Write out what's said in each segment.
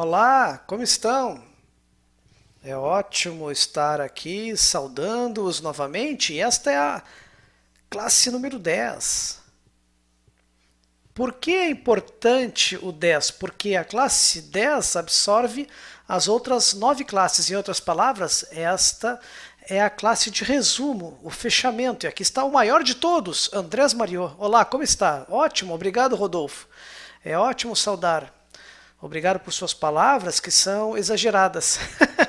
Olá, como estão? É ótimo estar aqui saudando-os novamente. E esta é a classe número 10. Por que é importante o 10? Porque a classe 10 absorve as outras 9 classes. Em outras palavras, esta é a classe de resumo, o fechamento. E aqui está o maior de todos, Andrés Mariot. Olá, como está? Ótimo, obrigado, Rodolfo. É ótimo saudar. Obrigado por suas palavras que são exageradas.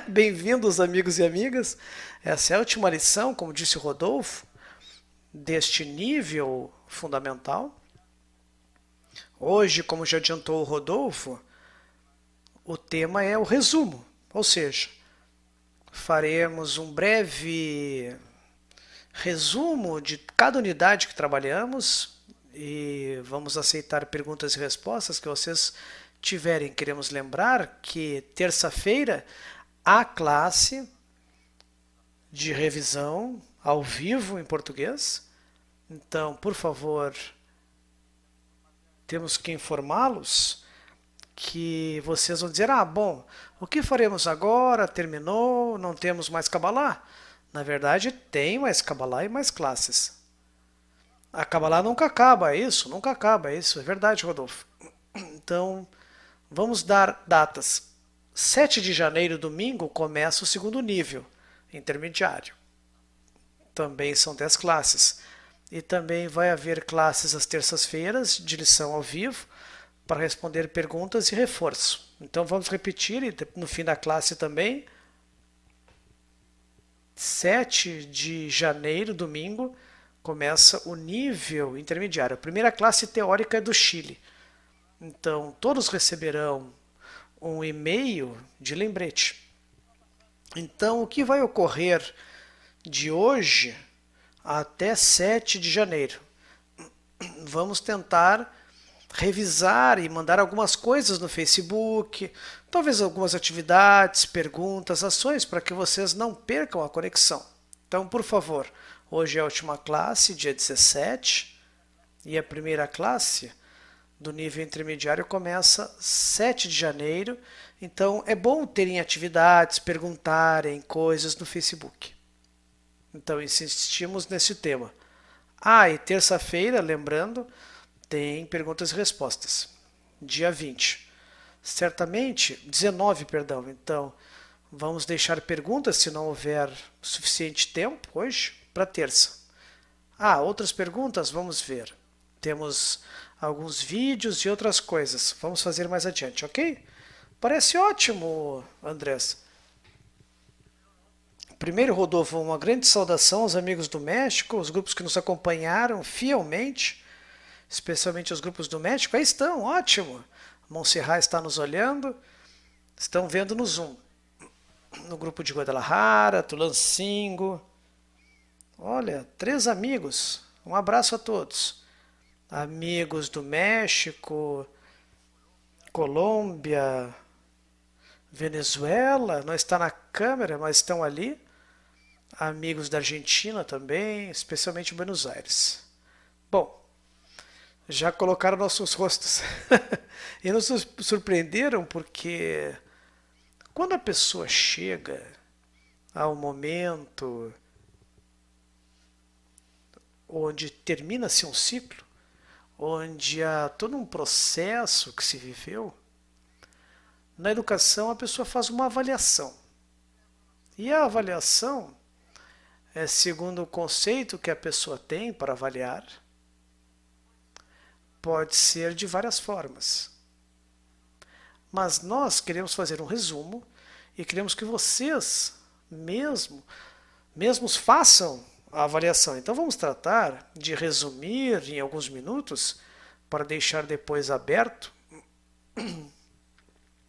Bem-vindos, amigos e amigas. Essa é a última lição, como disse o Rodolfo, deste nível fundamental. Hoje, como já adiantou o Rodolfo, o tema é o resumo, ou seja, faremos um breve resumo de cada unidade que trabalhamos e vamos aceitar perguntas e respostas que vocês tiverem. Queremos lembrar que terça-feira há classe de revisão ao vivo em português. Então, por favor, temos que informá-los que vocês vão dizer: ah, bom, o que faremos agora? Terminou, não temos mais Kabbalah? Na verdade, tem mais Kabbalah e mais classes. A Kabbalah nunca acaba, é isso? Nunca acaba, é isso. É verdade, Rodolfo. Então, vamos dar datas. 7 de janeiro, domingo, começa o segundo nível, intermediário. Também são 10 classes. E também vai haver classes às terças-feiras, de lição ao vivo, para responder perguntas e reforço. Então vamos repetir, e no fim da classe também. 7 de janeiro, domingo, começa o nível intermediário. A primeira classe teórica é do Chile. Então todos receberão um e-mail de lembrete. Então o que vai ocorrer de hoje até 7 de janeiro? Vamos tentar revisar e mandar algumas coisas no Facebook, talvez algumas atividades, perguntas, ações, para que vocês não percam a conexão. Então, por favor, hoje é a última classe, dia 17, e a primeira classe do nível intermediário começa 7 de janeiro. Então, é bom terem atividades, perguntarem coisas no Facebook. Então, insistimos nesse tema. Ah, e terça-feira, lembrando, tem perguntas e respostas. Dia 20. Certamente, 19, perdão. Então, vamos deixar perguntas, se não houver suficiente tempo hoje, para terça. Ah, outras perguntas? Vamos ver. Temos alguns vídeos e outras coisas. Vamos fazer mais adiante, ok? Parece ótimo, Andrés. Primeiro, Rodolfo, uma grande saudação aos amigos do México, os grupos que nos acompanharam fielmente, especialmente os grupos do México. Aí estão, ótimo. Montserrat está nos olhando, estão vendo no Zoom. No grupo de Guadalajara, Tulancingo. Olha, 3 amigos. Um abraço a todos. Amigos do México, Colômbia, Venezuela, não está na câmera, mas estão ali. Amigos da Argentina também, especialmente Buenos Aires. Bom, já colocaram nossos rostos. E nos surpreenderam porque quando a pessoa chega ao momento onde termina-se um ciclo, onde há todo um processo que se viveu, na educação a pessoa faz uma avaliação. E a avaliação é segundo o conceito que a pessoa tem para avaliar, pode ser de várias formas. Mas nós queremos fazer um resumo e queremos que vocês mesmos façam a avaliação. Então vamos tratar de resumir em alguns minutos para deixar depois aberto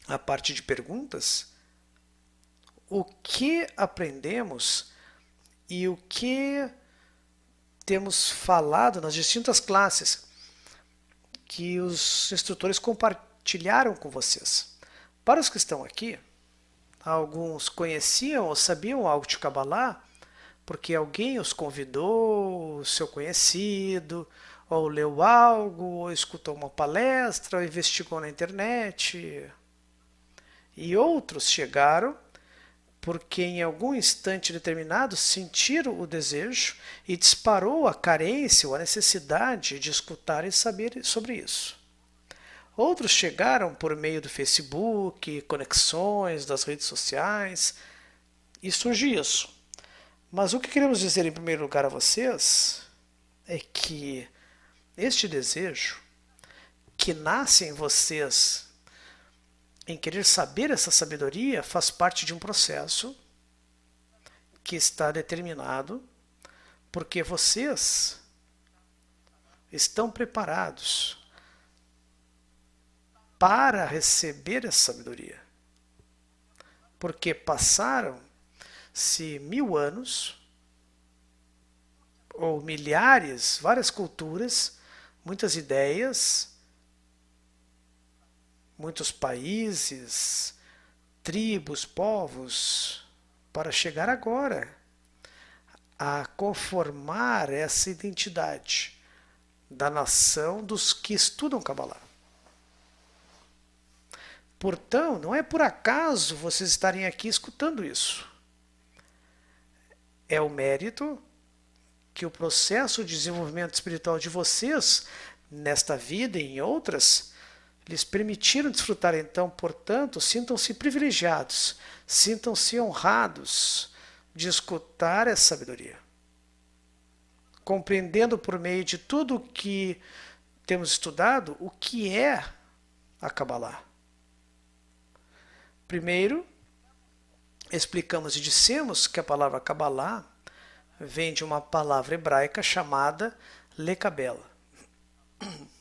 a parte de perguntas o que aprendemos e o que temos falado nas distintas classes que os instrutores compartilharam com vocês. Para os que estão aqui, alguns conheciam ou sabiam algo de Kabbalah porque alguém os convidou, seu conhecido, ou leu algo, ou escutou uma palestra, ou investigou na internet. E outros chegaram porque em algum instante determinado sentiram o desejo e disparou a carência ou a necessidade de escutar e saber sobre isso. Outros chegaram por meio do Facebook, conexões das redes sociais, e surge isso. Mas o que queremos dizer em primeiro lugar a vocês é que este desejo que nasce em vocês em querer saber essa sabedoria faz parte de um processo que está determinado porque vocês estão preparados para receber essa sabedoria. Porque passaram-se 1000 anos, ou milhares, várias culturas, muitas ideias, muitos países, tribos, povos, para chegar agora a conformar essa identidade da nação dos que estudam Kabbalah. Portanto, não é por acaso vocês estarem aqui escutando isso. É o mérito que o processo de desenvolvimento espiritual de vocês, nesta vida e em outras, lhes permitiram desfrutar. Então, portanto, sintam-se privilegiados, sintam-se honrados de escutar essa sabedoria. Compreendendo por meio de tudo o que temos estudado, o que é a Kabbalah. Primeiro, explicamos e dissemos que a palavra Kabbalah vem de uma palavra hebraica chamada Lekabel.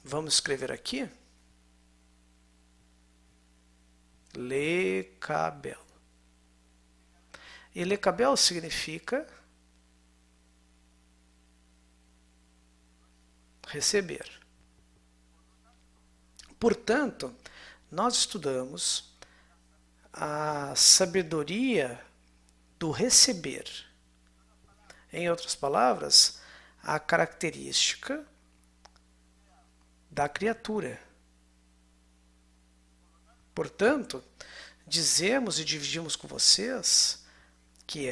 Vamos escrever aqui. Lekabel. E Lekabel significa receber. Portanto, nós estudamos a sabedoria do receber. Em outras palavras, a característica da criatura. Portanto, dizemos e dividimos com vocês que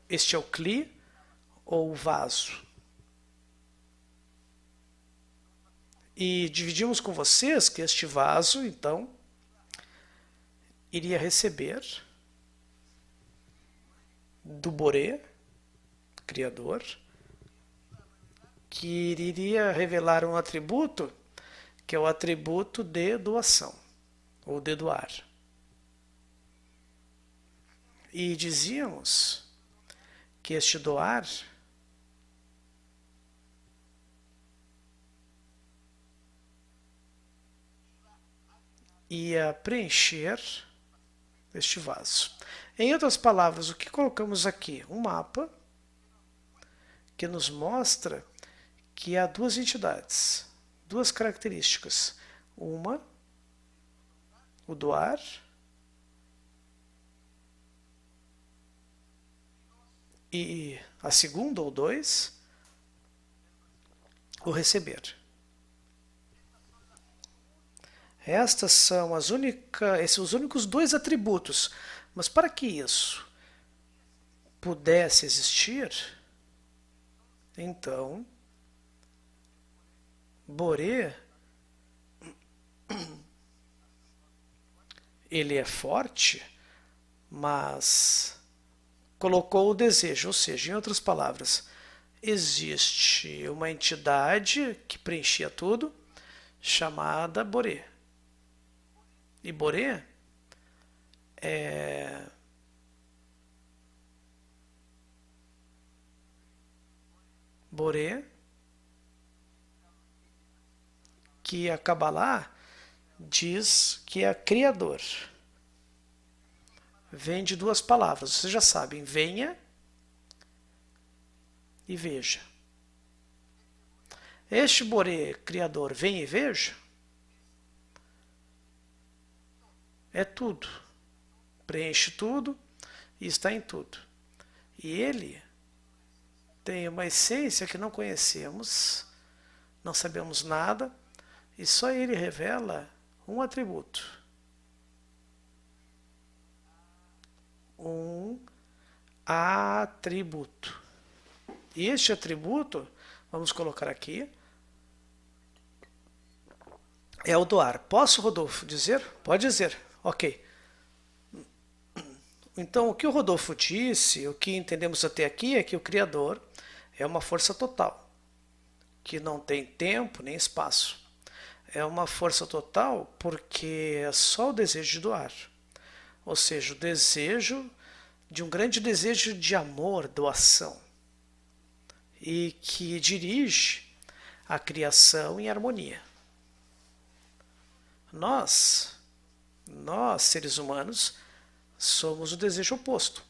este é o Kli ou o vaso. E dividimos com vocês que este vaso, então, iria receber do Boré, Criador, que iria revelar um atributo, que é o atributo de doação, ou de doar. E dizíamos que este doar ia preencher este vaso. Em outras palavras, o que colocamos aqui? Um mapa que nos mostra que há duas entidades, duas características. Uma, o doar, e a segunda, ou dois, o receber. Estas são esses os únicos dois atributos. Mas para que isso pudesse existir, então, Boré, ele é forte, mas colocou o desejo, ou seja, em outras palavras, existe uma entidade que preenchia tudo, chamada Boré. E Boré é que a Kabbalah diz que é criador. Vem de duas palavras, vocês já sabem, venha e veja. Este Boré criador, vem e veja, é tudo. Preenche tudo e está em tudo. E ele tem uma essência que não conhecemos, não sabemos nada, e só ele revela um atributo, um atributo. E este atributo, vamos colocar aqui, é o doar. Posso, Rodolfo, dizer? Pode dizer. Ok. Então, o que o Rodolfo disse, o que entendemos até aqui é que o Criador é uma força total, que não tem tempo nem espaço. É uma força total porque é só o desejo de doar. Ou seja, o desejo de um grande desejo de amor, doação. E que dirige a criação em harmonia. Nós seres humanos, somos o desejo oposto.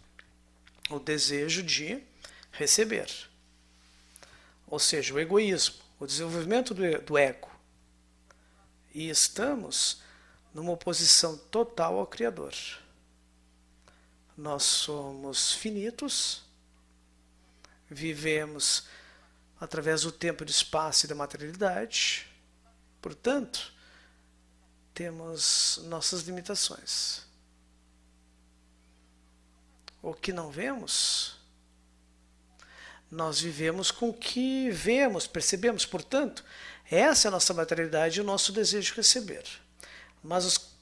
O desejo de receber. Ou seja, o egoísmo, o desenvolvimento do ego. E estamos numa oposição total ao Criador. Nós somos finitos, vivemos através do tempo, do espaço e da materialidade. Portanto, temos nossas limitações. O que não vemos, nós vivemos com o que vemos, percebemos. Portanto, essa é a nossa materialidade e o nosso desejo de receber. Mas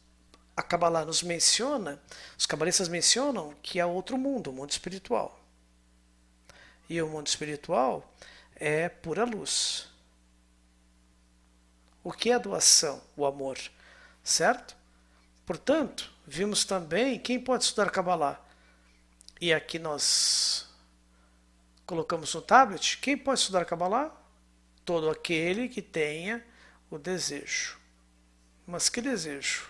a Kabbalah nos menciona, os cabalistas mencionam que há outro mundo, o mundo espiritual. E o mundo espiritual é pura luz. O que é a doação? O amor. Certo? Portanto, vimos também quem pode estudar Kabbalah. E aqui nós colocamos no tablet, quem pode estudar Kabbalah? Todo aquele que tenha o desejo. Mas que desejo?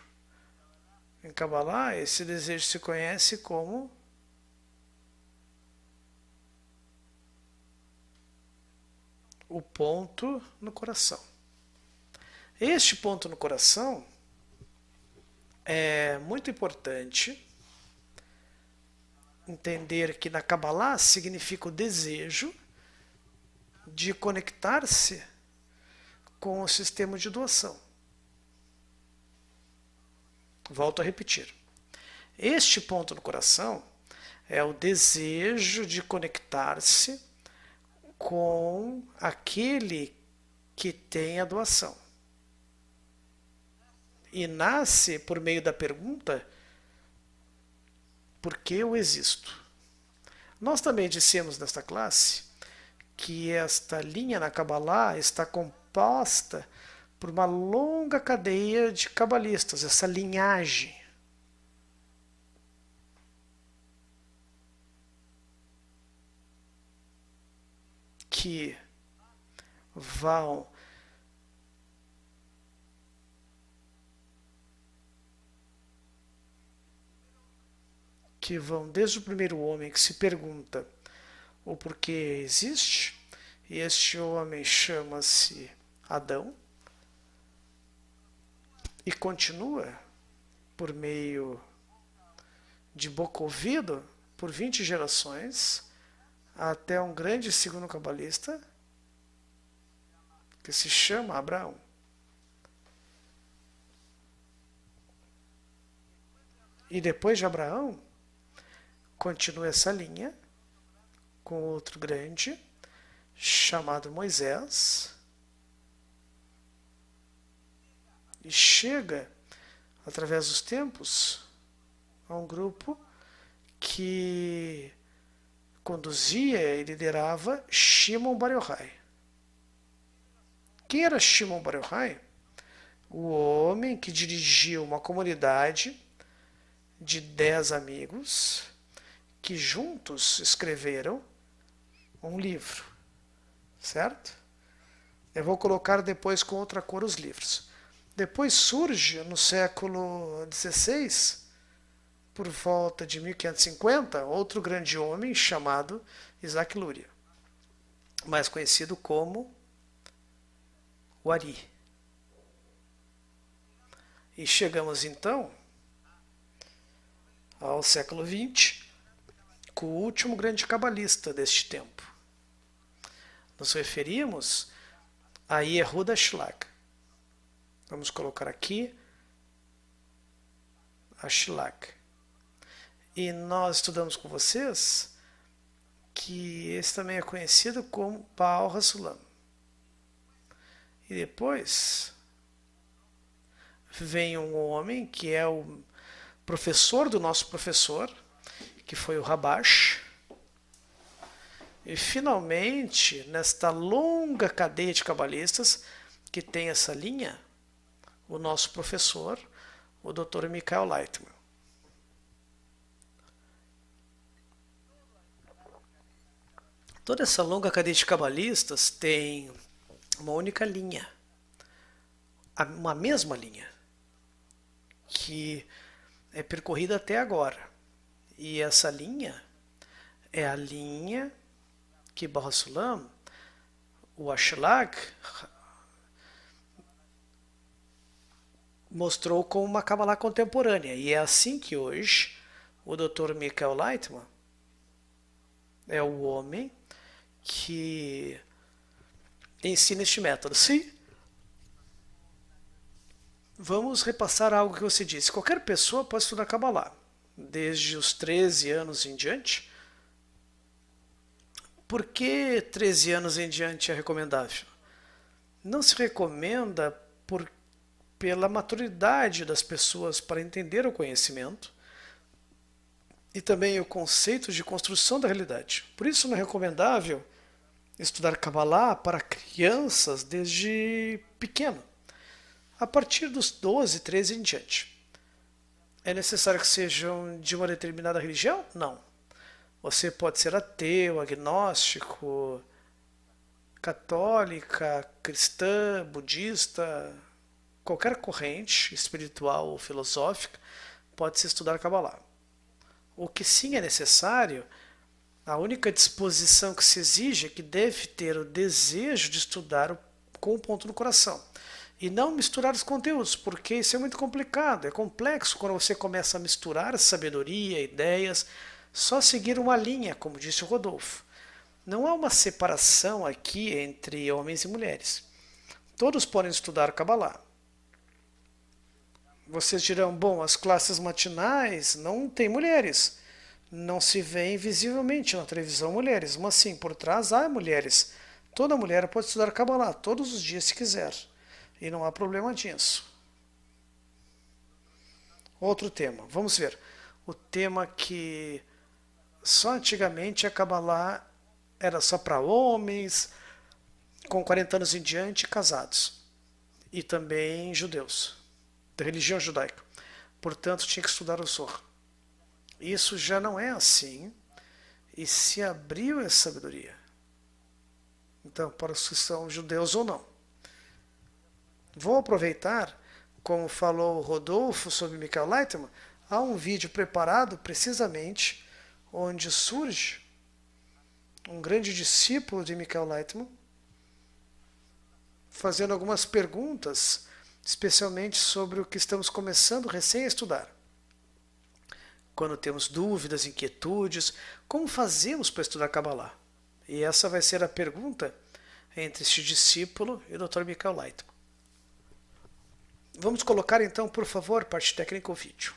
Em Kabbalah, esse desejo se conhece como o ponto no coração. Este ponto no coração é muito importante entender que na Kabbalah significa o desejo de conectar-se com o sistema de doação. Volto a repetir. Este ponto no coração é o desejo de conectar-se com aquele que tem a doação. E nasce por meio da pergunta: por que eu existo? Nós também dissemos nesta classe que esta linha na Kabbalah está composta por uma longa cadeia de cabalistas, essa linhagem. Que vão desde o primeiro homem que se pergunta o porquê existe, e este homem chama-se Adão, e continua por meio de boca ouvido por 20 gerações até um grande segundo cabalista que se chama Abraão. E depois de Abraão, continua essa linha com outro grande chamado Moisés, e chega, através dos tempos, a um grupo que conduzia e liderava Shimon Bar Yochai. Quem era Shimon Bar Yochai? O homem que dirigiu uma comunidade de 10 amigos que juntos escreveram um livro, certo? Eu vou colocar depois com outra cor os livros. Depois surge, no século XVI, por volta de 1550, outro grande homem chamado Isaac Luria, mais conhecido como o Ari. E chegamos então ao século XX, com o último grande cabalista deste tempo. Nos referimos a Yehuda Ashlag. Vamos colocar aqui Ashlag. E nós estudamos com vocês que esse também é conhecido como Baal HaSulam. E depois vem um homem que é o professor do nosso professor, que foi o Rabash. E finalmente, nesta longa cadeia de cabalistas que tem essa linha, o nosso professor, o Dr. Michael Lightman. Toda essa longa cadeia de cabalistas tem uma única linha, uma mesma linha, que é percorrida até agora. E essa linha é a linha que Baal HaSulam, o Ashlag, mostrou como uma Kabbalah contemporânea. E é assim que hoje o Dr. Michael Lightman é o homem que ensina este método. Sim. Vamos repassar algo que você disse. Qualquer pessoa pode estudar Kabbalah, desde os 13 anos em diante. Por que 13 anos em diante é recomendável? Não se recomenda pela maturidade das pessoas para entender o conhecimento e também o conceito de construção da realidade. Por isso não é recomendável estudar Kabbalah para crianças desde pequeno, a partir dos 12, 13 em diante. É necessário que sejam de uma determinada religião? Não. Você pode ser ateu, agnóstico, católica, cristã, budista, qualquer corrente espiritual ou filosófica pode se estudar Kabbalah. O que sim é necessário, a única disposição que se exige é que deve ter o desejo de estudar com o ponto no coração. E não misturar os conteúdos, porque isso é muito complicado, é complexo quando você começa a misturar sabedoria, ideias, só seguir uma linha, como disse o Rodolfo. Não há uma separação aqui entre homens e mulheres. Todos podem estudar Kabbalah. Vocês dirão, bom, as classes matinais não tem mulheres. Não se vê visivelmente na televisão mulheres, mas sim, por trás há mulheres. Toda mulher pode estudar Kabbalah todos os dias se quiser. E não há problema disso. Outro tema, vamos ver. O tema que só antigamente a Kabbalah era só para homens, com 40 anos em diante, casados. E também judeus, da religião judaica. Portanto, tinha que estudar o Zohar. Isso já não é assim, e se abriu essa sabedoria. Então, para os que são judeus ou não. Vou aproveitar, como falou o Rodolfo sobre Michael Lightman, há um vídeo preparado precisamente onde surge um grande discípulo de Michael Lightman fazendo algumas perguntas, especialmente sobre o que estamos começando recém a estudar. Quando temos dúvidas, inquietudes, como fazemos para estudar Kabbalah? E essa vai ser a pergunta entre este discípulo e o Dr. Michael Lightman. Vamos colocar então, por favor, parte técnica o vídeo.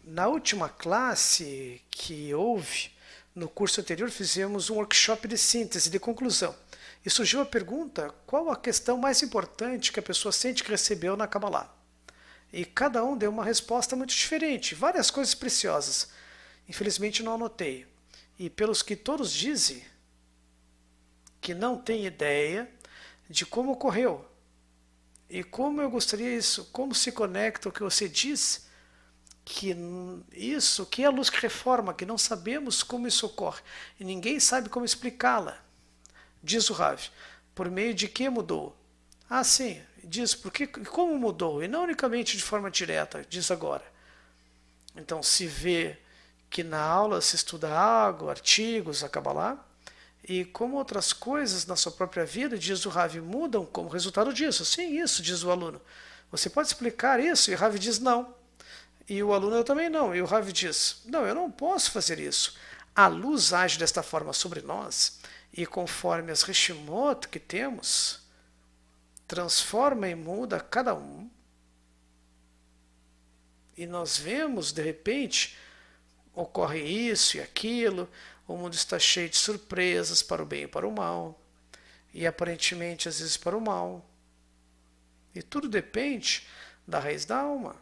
Na última classe que houve, no curso anterior, fizemos um workshop de síntese, de conclusão. E surgiu a pergunta, qual a questão mais importante que a pessoa sente que recebeu na Kabbalah? E cada um deu uma resposta muito diferente, várias coisas preciosas. Infelizmente não anotei. E pelos que todos dizem, que não tem ideia de como ocorreu. E como eu gostaria isso, como se conecta o que você diz, que isso, que é a luz que reforma, que não sabemos como isso ocorre, e ninguém sabe como explicá-la. Diz o Rav, por meio de que mudou? Ah, sim, diz, porque, como mudou? E não unicamente de forma direta, diz agora. Então se vê que na aula se estuda algo, artigos, a Kabbalah, e como outras coisas na sua própria vida, diz o Rav, mudam como resultado disso. Sim, isso, diz o aluno. Você pode explicar isso? E o Rav diz não. E o aluno, eu também não. E o Rav diz, não, eu não posso fazer isso. A luz age desta forma sobre nós, e conforme as Reshimot que temos, transforma e muda cada um. E nós vemos, de repente, ocorre isso e aquilo, o mundo está cheio de surpresas para o bem e para o mal, e aparentemente às vezes para o mal. E tudo depende da raiz da alma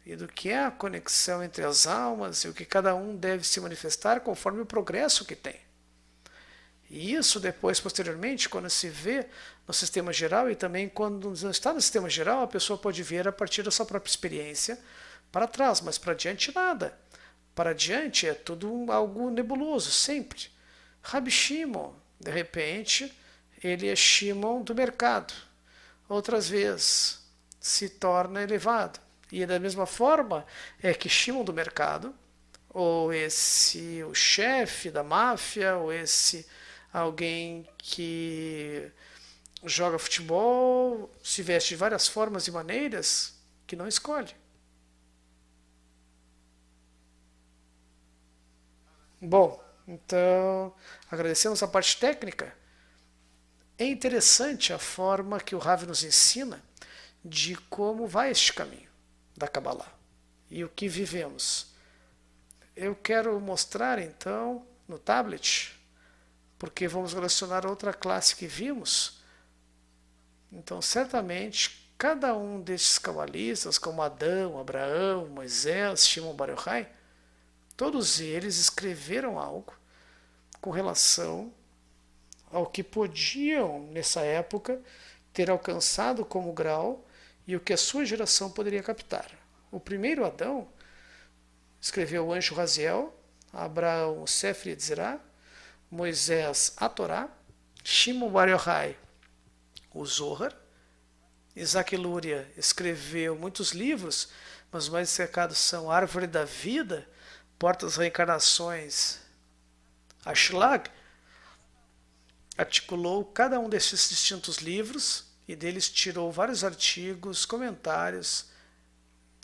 e do que é a conexão entre as almas e o que cada um deve se manifestar conforme o progresso que tem. E isso depois, posteriormente, quando se vê no sistema geral e também quando não está no sistema geral, a pessoa pode ver a partir da sua própria experiência para trás, mas para diante nada. Para diante é tudo algo nebuloso, sempre. Rabi Shimon, de repente, ele é Shimon do mercado. Outras vezes se torna elevado. E da mesma forma é que Shimon do mercado, ou esse o chefe da máfia, ou esse alguém que joga futebol, se veste de várias formas e maneiras que não escolhe. Bom, então agradecemos a parte técnica. É interessante a forma que o Rav nos ensina de como vai este caminho da Kabbalah e o que vivemos. Eu quero mostrar então no tablet, porque vamos relacionar a outra classe que vimos. Então, certamente, cada um destes cabalistas, como Adão, Abraão, Moisés, Shimon Bar Yochai, todos eles escreveram algo com relação ao que podiam, nessa época, ter alcançado como grau e o que a sua geração poderia captar. O primeiro Adão escreveu o Anjo Raziel, Abraão o Sefer Yetzirah, Moisés a Torá, Shimon Bar Yochai o Zohar, Isaac Luria escreveu muitos livros, mas os mais destacados são Árvore da Vida, Portas Reencarnações, Ashlag, articulou cada um desses distintos livros e deles tirou vários artigos, comentários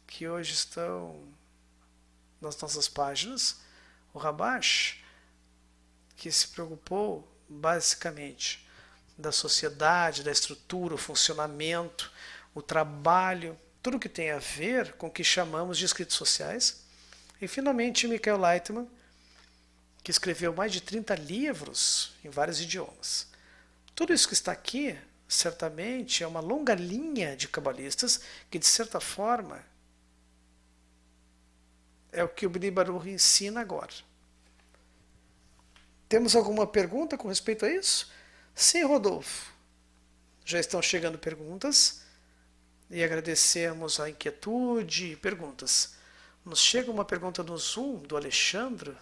que hoje estão nas nossas páginas. O Rabash, que se preocupou basicamente da sociedade, da estrutura, o funcionamento, o trabalho, tudo que tem a ver com o que chamamos de escritos sociais. E finalmente Michael Leitman, que escreveu mais de 30 livros em vários idiomas. Tudo isso que está aqui, certamente, é uma longa linha de cabalistas que, de certa forma, é o que o Bnei Baruch ensina agora. Temos alguma pergunta com respeito a isso? Sim, Rodolfo. Já estão chegando perguntas e agradecemos a inquietude e perguntas. Nos chega uma pergunta no Zoom do Alexandre.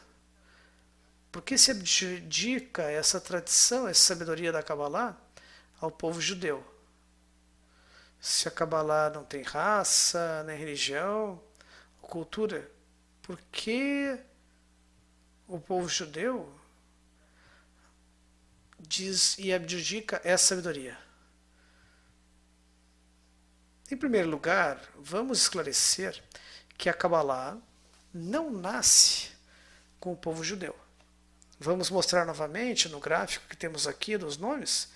Por que se abdica essa tradição, essa sabedoria da Kabbalah ao povo judeu? Se a Kabbalah não tem raça, nem religião, cultura, por que o povo judeu diz e abdica essa sabedoria? Em primeiro lugar, vamos esclarecer que a Kabbalah não nasce com o povo judeu. Vamos mostrar novamente no gráfico que temos aqui dos nomes.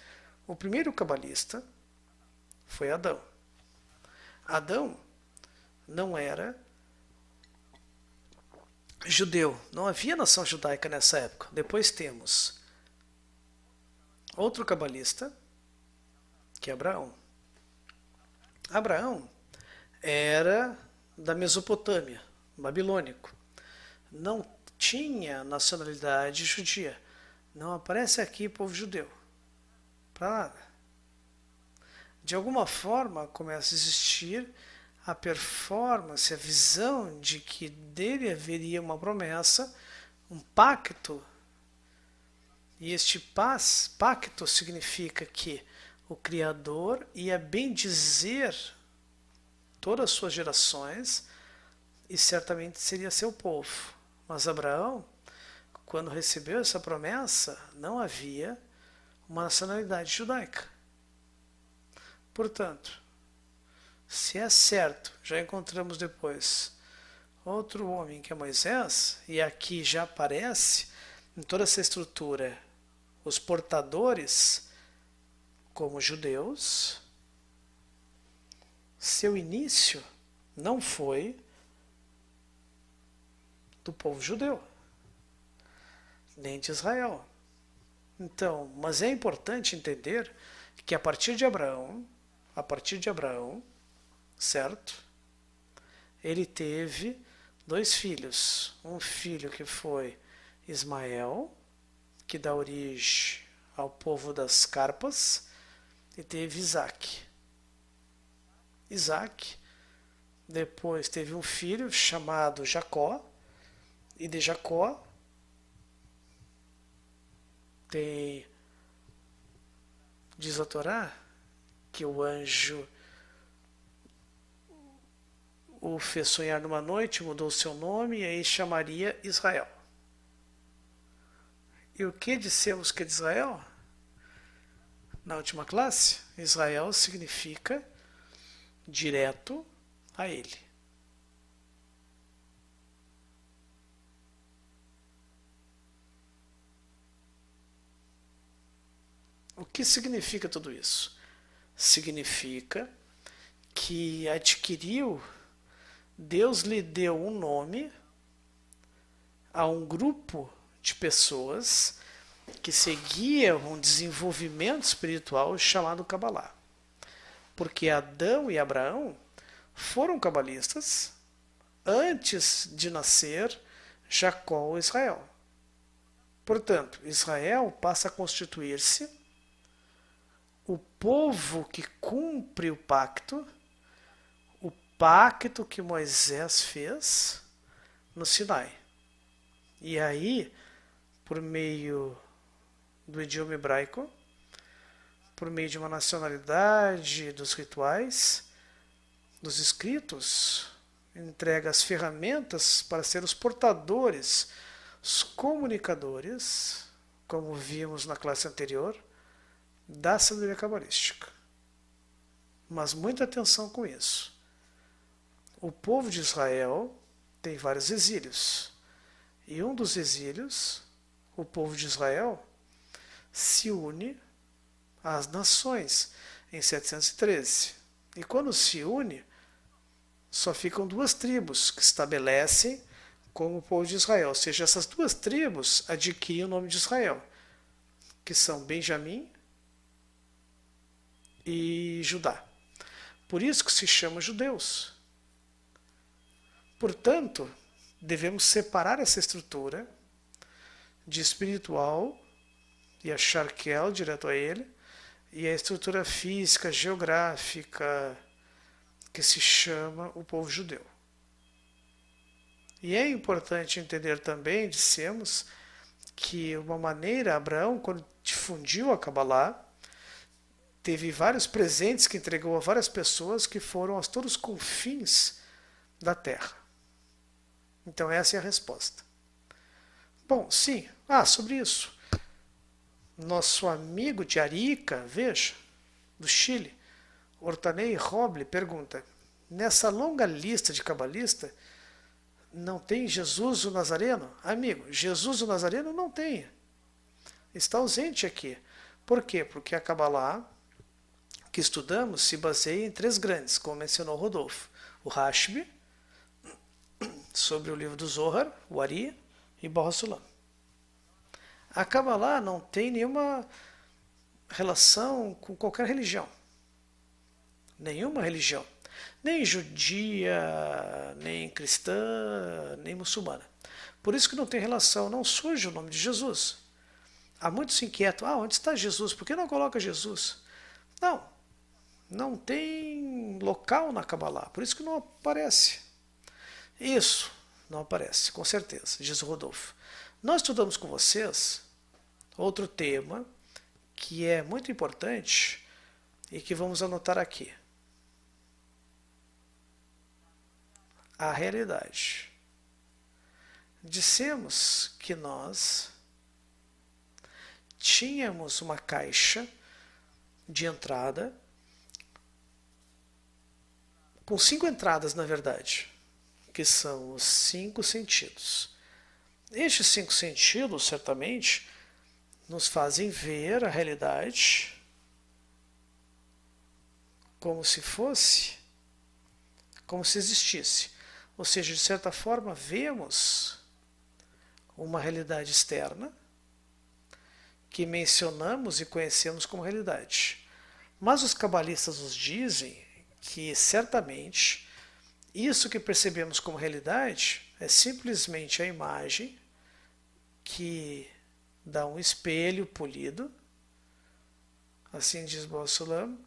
O primeiro cabalista foi Adão. Adão não era judeu, não havia nação judaica nessa época. Depois temos outro cabalista, que é Abraão. Abraão era da Mesopotâmia, babilônico. Não tinha nacionalidade judia. Não aparece aqui povo judeu. Para nada. De alguma forma começa a existir a performance, a visão de que dele haveria uma promessa, um pacto. E este pacto significa que o Criador ia bendizer todas as suas gerações e certamente seria seu povo. Mas Abraão, quando recebeu essa promessa, não havia uma nacionalidade judaica. Portanto, se é certo, já encontramos depois outro homem que é Moisés, e aqui já aparece em toda essa estrutura os portadores como judeus, seu início não foi do povo judeu, nem de Israel. Então, mas é importante entender que a partir de Abraão, certo? Ele teve dois filhos. Um filho que foi Ismael, que dá origem ao povo das Carpas, e teve Isaac. Isaac depois teve um filho chamado Jacó, e de Jacó tem, diz a Torá, que o anjo o fez sonhar numa noite, mudou seu nome e aí chamaria Israel. E o que dissemos que é de Israel? Na última classe, Israel significa direto a ele. O que significa tudo isso? Significa que adquiriu, Deus lhe deu um nome a um grupo de pessoas que seguiam um desenvolvimento espiritual chamado Cabalá. Porque Adão e Abraão foram cabalistas antes de nascer Jacó ou Israel. Portanto, Israel passa a constituir-se o povo que cumpre o pacto que Moisés fez no Sinai. E aí, por meio do idioma hebraico, por meio de uma nacionalidade, dos rituais, dos escritos, entrega as ferramentas para ser os portadores, os comunicadores, como vimos na classe anterior, da sabedoria cabalística. Mas muita atenção com isso. O povo de Israel tem vários exílios. E um dos exílios, o povo de Israel, se une às nações em 713. E quando se une, só ficam duas tribos que se estabelecem como o povo de Israel. Ou seja, essas duas tribos adquirem o nome de Israel, que são Benjamim e Judá. Por isso que se chama judeus. Portanto, devemos separar essa estrutura de espiritual e achar que é direto a ele, e a estrutura física, geográfica, que se chama o povo judeu. E é importante entender também, dissemos, que uma maneira, Abraão, quando difundiu a Cabalá, teve vários presentes que entregou a várias pessoas que foram aos todos os confins da terra. Então essa é a resposta. Bom, sim. Sobre isso. Nosso amigo de Arica, veja, do Chile, Hortanei Roble, pergunta: nessa longa lista de cabalista, não tem Jesus o Nazareno? Amigo, Jesus o Nazareno não tem. Está ausente aqui. Por quê? Porque a Cabalá que estudamos se baseia em três grandes, como mencionou Rodolfo. O Rashbi, sobre o livro do Zohar, o Ari e Baal HaSulam. A Kabbalah não tem nenhuma relação com qualquer religião. Nenhuma religião. Nem judia, nem cristã, nem muçulmana. Por isso que não tem relação, não surge o nome de Jesus. Há muitos se inquietam, onde está Jesus? Por que não coloca Jesus? Não tem local na Kabbalah, por isso que não aparece. Isso, não aparece, com certeza, diz o Rodolfo. Nós estudamos com vocês outro tema que é muito importante e que vamos anotar aqui. A realidade. Dissemos que nós tínhamos uma caixa de entrada com 5 entradas, na verdade, que são os 5 sentidos. Estes 5 sentidos, certamente, nos fazem ver a realidade como se existisse. Ou seja, de certa forma, vemos uma realidade externa que mencionamos e conhecemos como realidade. Mas os cabalistas nos dizem que certamente isso que percebemos como realidade é simplesmente a imagem que dá um espelho polido, assim diz Bossulam,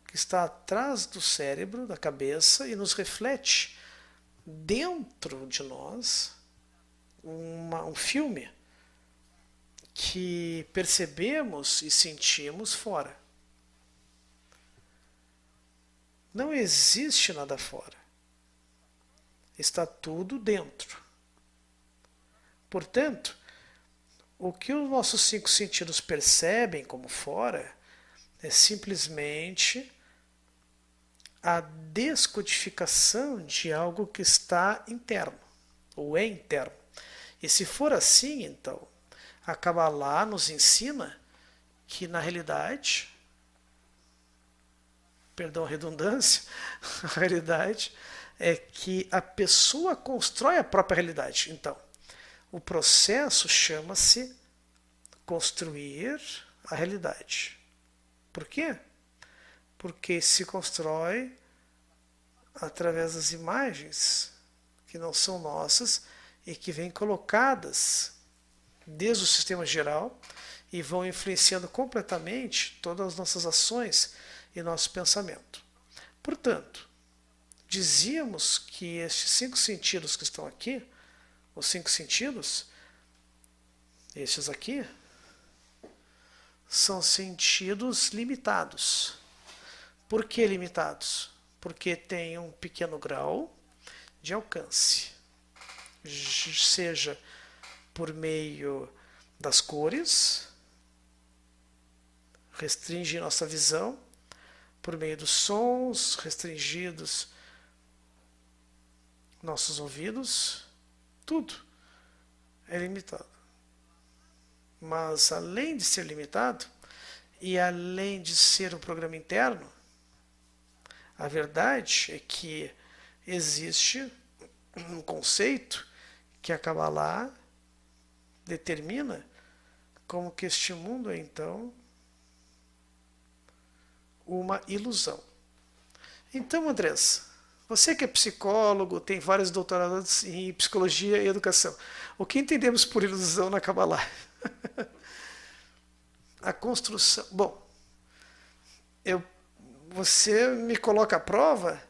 que está atrás do cérebro, da cabeça, e nos reflete dentro de nós um filme que percebemos e sentimos fora. Não existe nada fora. Está tudo dentro. Portanto, o que os nossos 5 sentidos percebem como fora é simplesmente a descodificação de algo que está interno, ou é interno. E se for assim, então, a Kabbalah nos ensina que na realidade, perdão a redundância, a realidade é que a pessoa constrói a própria realidade. Então, o processo chama-se construir a realidade. Por quê? Porque se constrói através das imagens que não são nossas e que vêm colocadas desde o sistema geral e vão influenciando completamente todas as nossas ações e nosso pensamento. Portanto, dizíamos que estes 5 sentidos que estão aqui, os 5 sentidos, estes aqui, são sentidos limitados. Por que limitados? Porque tem um pequeno grau de alcance, seja por meio das cores, restringe nossa visão, por meio dos sons restringidos nossos ouvidos, tudo é limitado. Mas além de ser limitado, e além de ser um programa interno, a verdade é que existe um conceito que a Kabbalah determina como que este mundo é então uma ilusão. Então, Andressa, você que é psicólogo, tem vários doutorados em psicologia e educação, o que entendemos por ilusão na Kabbalah? A construção. Bom, você me coloca à prova,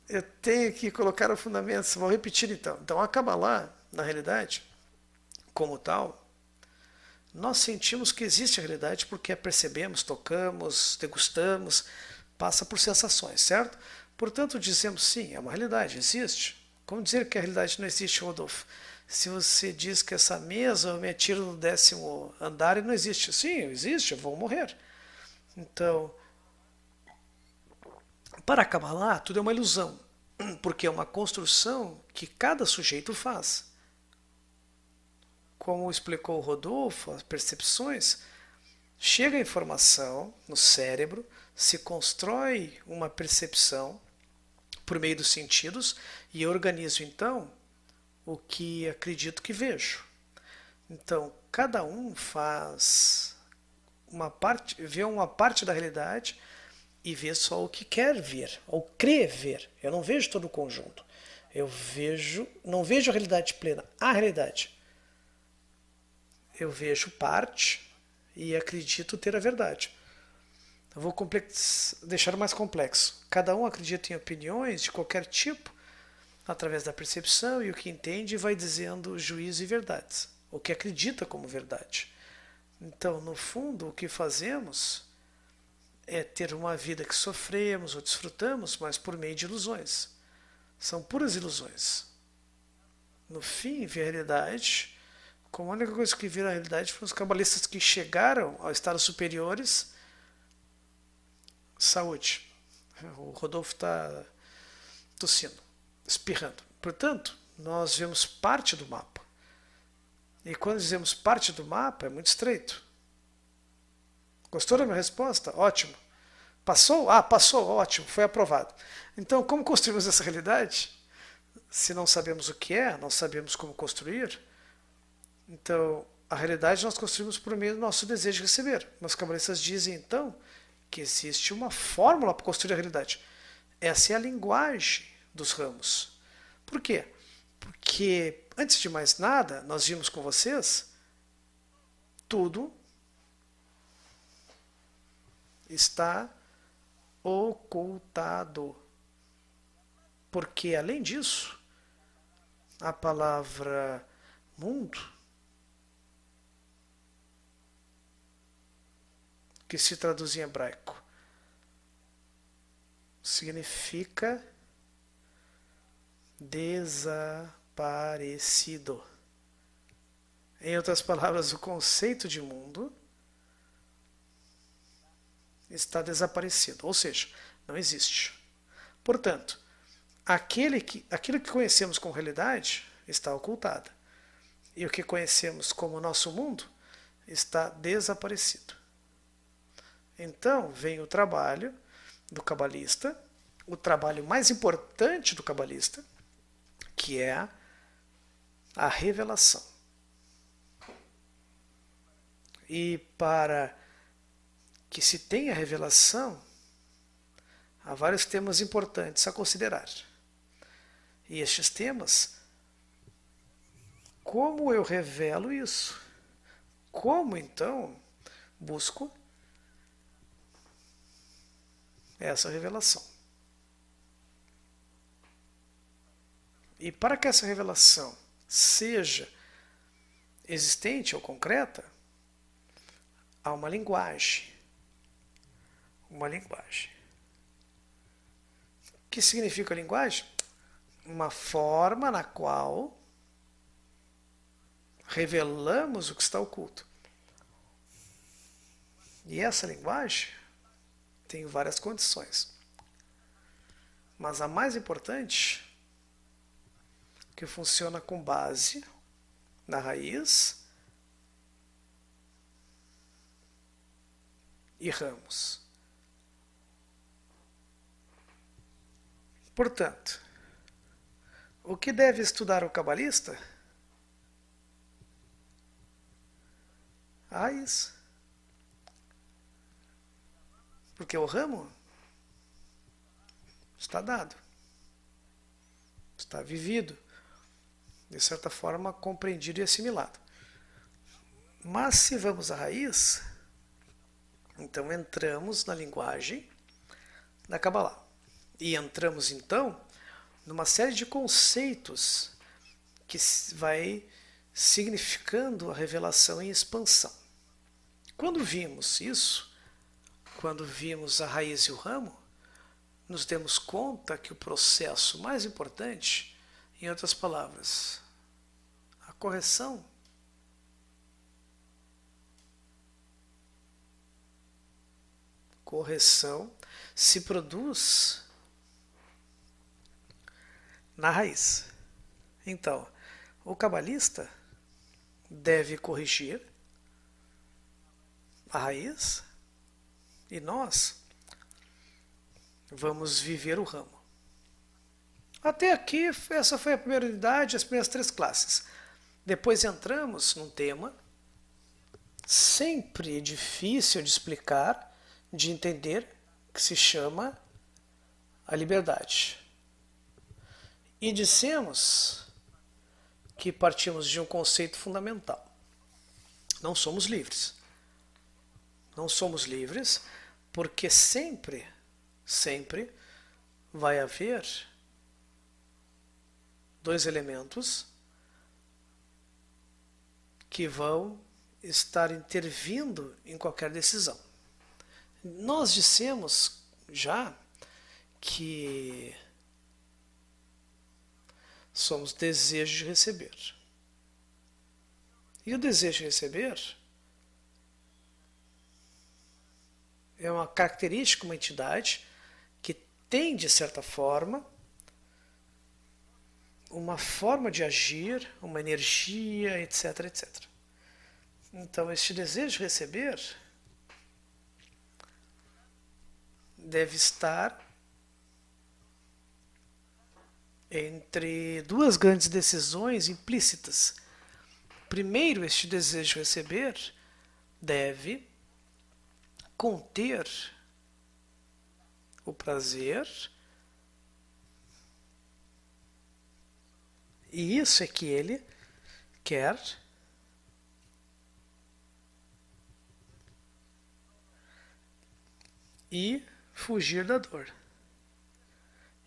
eu tenho que colocar o fundamento. Vou repetir então. Então, a Kabbalah, na realidade, como tal, nós sentimos que existe a realidade porque a percebemos, tocamos, degustamos, passa por sensações, certo? Portanto, dizemos sim, é uma realidade, existe. Como dizer que a realidade não existe, Rodolfo? Se você diz que essa mesa eu me atiro no 10º andar e não existe. Sim, existe, eu vou morrer. Então, para a Kabbalah, tudo é uma ilusão, porque é uma construção que cada sujeito faz. Como explicou o Rodolfo, as percepções, chega a informação no cérebro, se constrói uma percepção por meio dos sentidos e eu organizo então o que acredito que vejo. Então, cada um faz uma parte, vê uma parte da realidade e vê só o que quer ver, ou crê ver. Eu não vejo todo o conjunto. Eu não vejo a realidade plena, a realidade. Eu vejo parte e acredito ter a verdade. Eu vou deixar mais complexo. Cada um acredita em opiniões de qualquer tipo, através da percepção, e o que entende vai dizendo juízo e verdades, o que acredita como verdade. Então, no fundo, o que fazemos é ter uma vida que sofremos ou desfrutamos, mas por meio de ilusões. São puras ilusões. No fim, ver a realidade, como a única coisa que viram a realidade foram os cabalistas que chegaram aos estados superiores. Saúde. O Rodolfo está tossindo, espirrando. Portanto, nós vemos parte do mapa. E quando dizemos parte do mapa, é muito estreito. Gostou da minha resposta? Ótimo. Passou? Ah, passou, ótimo, foi aprovado. Então, como construímos essa realidade? Se não sabemos o que é, não sabemos como construir, então a realidade nós construímos por meio do nosso desejo de receber. Mas os cabalistas dizem então que existe uma fórmula para construir a realidade. Essa é a linguagem dos ramos. Por quê? Porque, antes de mais nada, nós vimos com vocês, tudo está ocultado. Porque, além disso, a palavra mundo, que se traduz em hebraico, significa desaparecido. Em outras palavras, o conceito de mundo está desaparecido, ou seja, não existe. Portanto, aquilo que conhecemos como realidade está ocultado. E o que conhecemos como nosso mundo está desaparecido. Então, vem o trabalho do cabalista, o trabalho mais importante do cabalista, que é a revelação. E para que se tenha revelação, há vários temas importantes a considerar. E estes temas, como eu revelo isso? Como então busco essa revelação? E para que essa revelação seja existente ou concreta, há uma linguagem. Uma linguagem. O que significa a linguagem? Uma forma na qual revelamos o que está oculto. E essa linguagem tem várias condições. Mas a mais importante, que funciona com base na raiz e ramos. Portanto, o que deve estudar o cabalista? A raiz. Porque o ramo está dado, está vivido, de certa forma compreendido e assimilado. Mas se vamos à raiz, então entramos na linguagem da Kabbalah. E entramos então numa série de conceitos que vai significando a revelação em expansão. Quando vimos isso, quando vimos a raiz e o ramo, nos demos conta que o processo mais importante, em outras palavras, a correção, se produz na raiz. Então, o cabalista deve corrigir a raiz e nós vamos viver o ramo. Até aqui, essa foi a primeira unidade, as primeiras 3 classes. Depois entramos num tema sempre difícil de explicar, de entender, que se chama a liberdade. E dissemos que partimos de um conceito fundamental. Não somos livres. Não somos livres porque sempre vai haver 2 elementos que vão estar intervindo em qualquer decisão. Nós dissemos já que somos desejo de receber. E o desejo de receber é uma característica, uma entidade que tem, de certa forma, uma forma de agir, uma energia, etc, etc. Então, este desejo de receber deve estar entre duas grandes decisões implícitas. Primeiro, este desejo de receber deve conter o prazer, e isso é que ele quer e fugir da dor.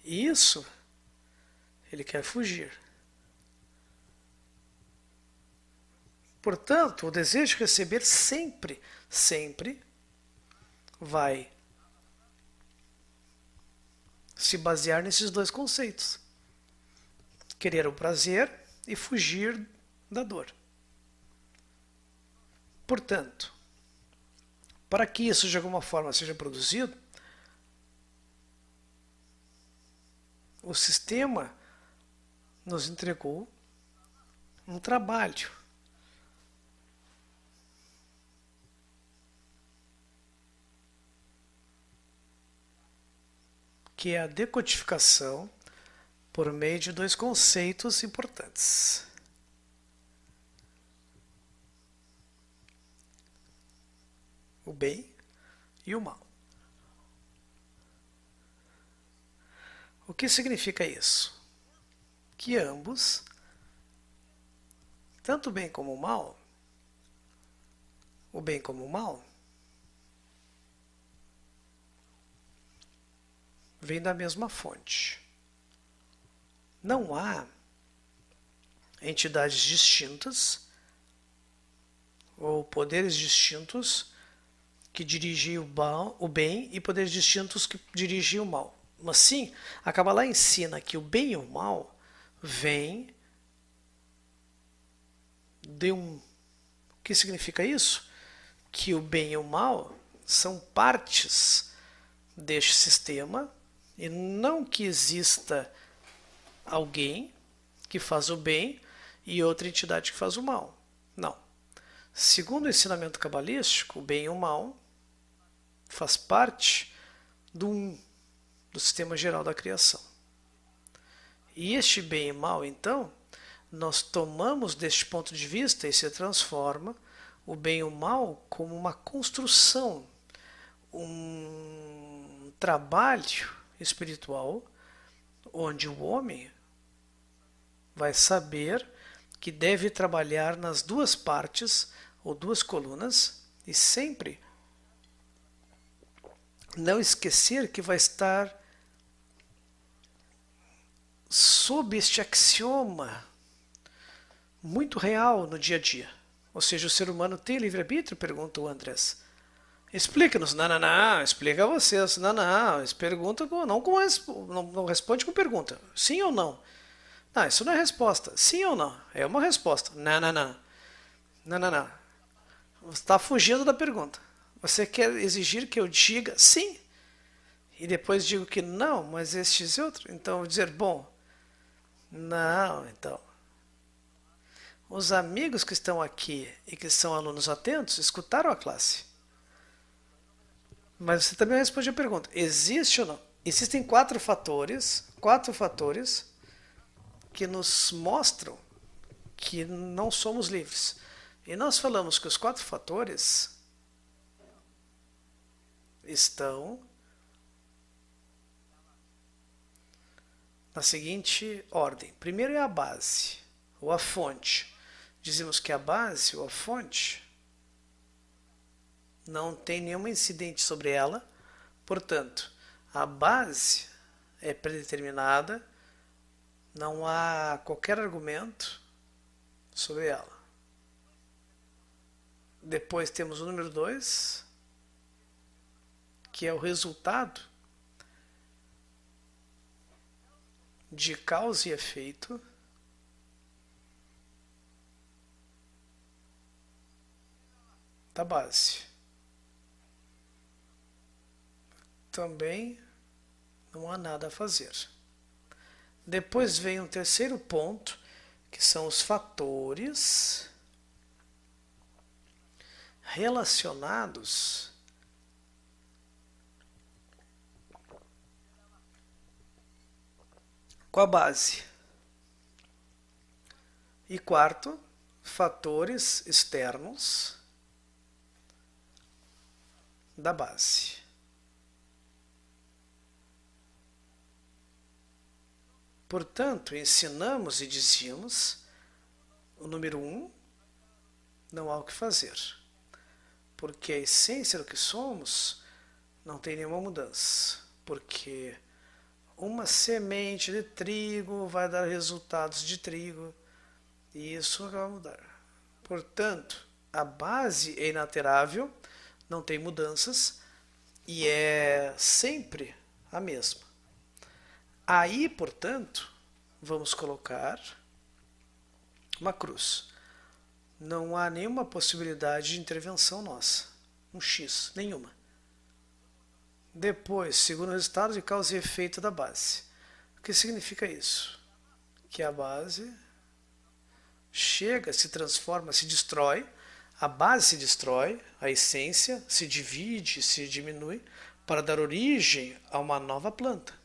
Isso ele quer fugir. Portanto, o desejo de receber sempre, sempre vai se basear nesses dois conceitos: querer o prazer e fugir da dor. Portanto, para que isso de alguma forma seja produzido, o sistema nos entregou um trabalho. Que é a decodificação por meio de dois conceitos importantes: o bem e o mal. O que significa isso? Que ambos, tanto o bem como o mal, vem da mesma fonte. Não há entidades distintas ou poderes distintos que dirigem o bem e poderes distintos que dirigem o mal. Mas sim, a Kabbalah ensina que o bem e o mal vêm de um. O que significa isso? Que o bem e o mal são partes deste sistema e não que exista alguém que faz o bem e outra entidade que faz o mal. Não. Segundo o ensinamento cabalístico, o bem e o mal faz parte do sistema geral da criação. E este bem e mal, então, nós tomamos deste ponto de vista e se transforma o bem e o mal como uma construção, um trabalho espiritual, onde o homem vai saber que deve trabalhar nas duas partes ou duas colunas e sempre não esquecer que vai estar sob este axioma muito real no dia a dia. Ou seja, o ser humano tem livre-arbítrio? Pergunta o Andrés. Explica-nos. Não, não, não. Explica a vocês. Não, não. Pergunta não responde com pergunta. Sim ou não? Não, isso não é resposta. Sim ou não? É uma resposta. Não, não, não. Não, não, não. Você está fugindo da pergunta. Você quer exigir que eu diga sim e depois digo que não, mas estes e outros? Então eu vou dizer, bom, não, então. Os amigos que estão aqui e que são alunos atentos escutaram a classe. Mas você também responde a pergunta: existe ou não? Existem quatro fatores que nos mostram que não somos livres. E nós falamos que os quatro fatores estão na seguinte ordem. Primeiro é a base, ou a fonte. Dizemos que a base, ou a fonte, não tem nenhum incidente sobre ela, portanto, a base é predeterminada, não há qualquer argumento sobre ela. Depois temos o número 2, que é o resultado de causa e efeito. Da base. Também não há nada a fazer. Depois vem um terceiro ponto, que são os fatores relacionados com com a base. E quarto, fatores externos da base. Portanto, ensinamos e dizíamos, o número 1, não há o que fazer, porque a essência do que somos não tem nenhuma mudança, porque uma semente de trigo vai dar resultados de trigo, e isso não vai mudar. Portanto, a base é inalterável, não tem mudanças, e é sempre a mesma. Aí, portanto, vamos colocar uma cruz. Não há nenhuma possibilidade de intervenção nossa. Um X, nenhuma. Depois, segundo o resultado de causa e efeito da base. O que significa isso? Que a base chega, se transforma, se destrói, a base se destrói, a essência se divide, se diminui, para dar origem a uma nova planta.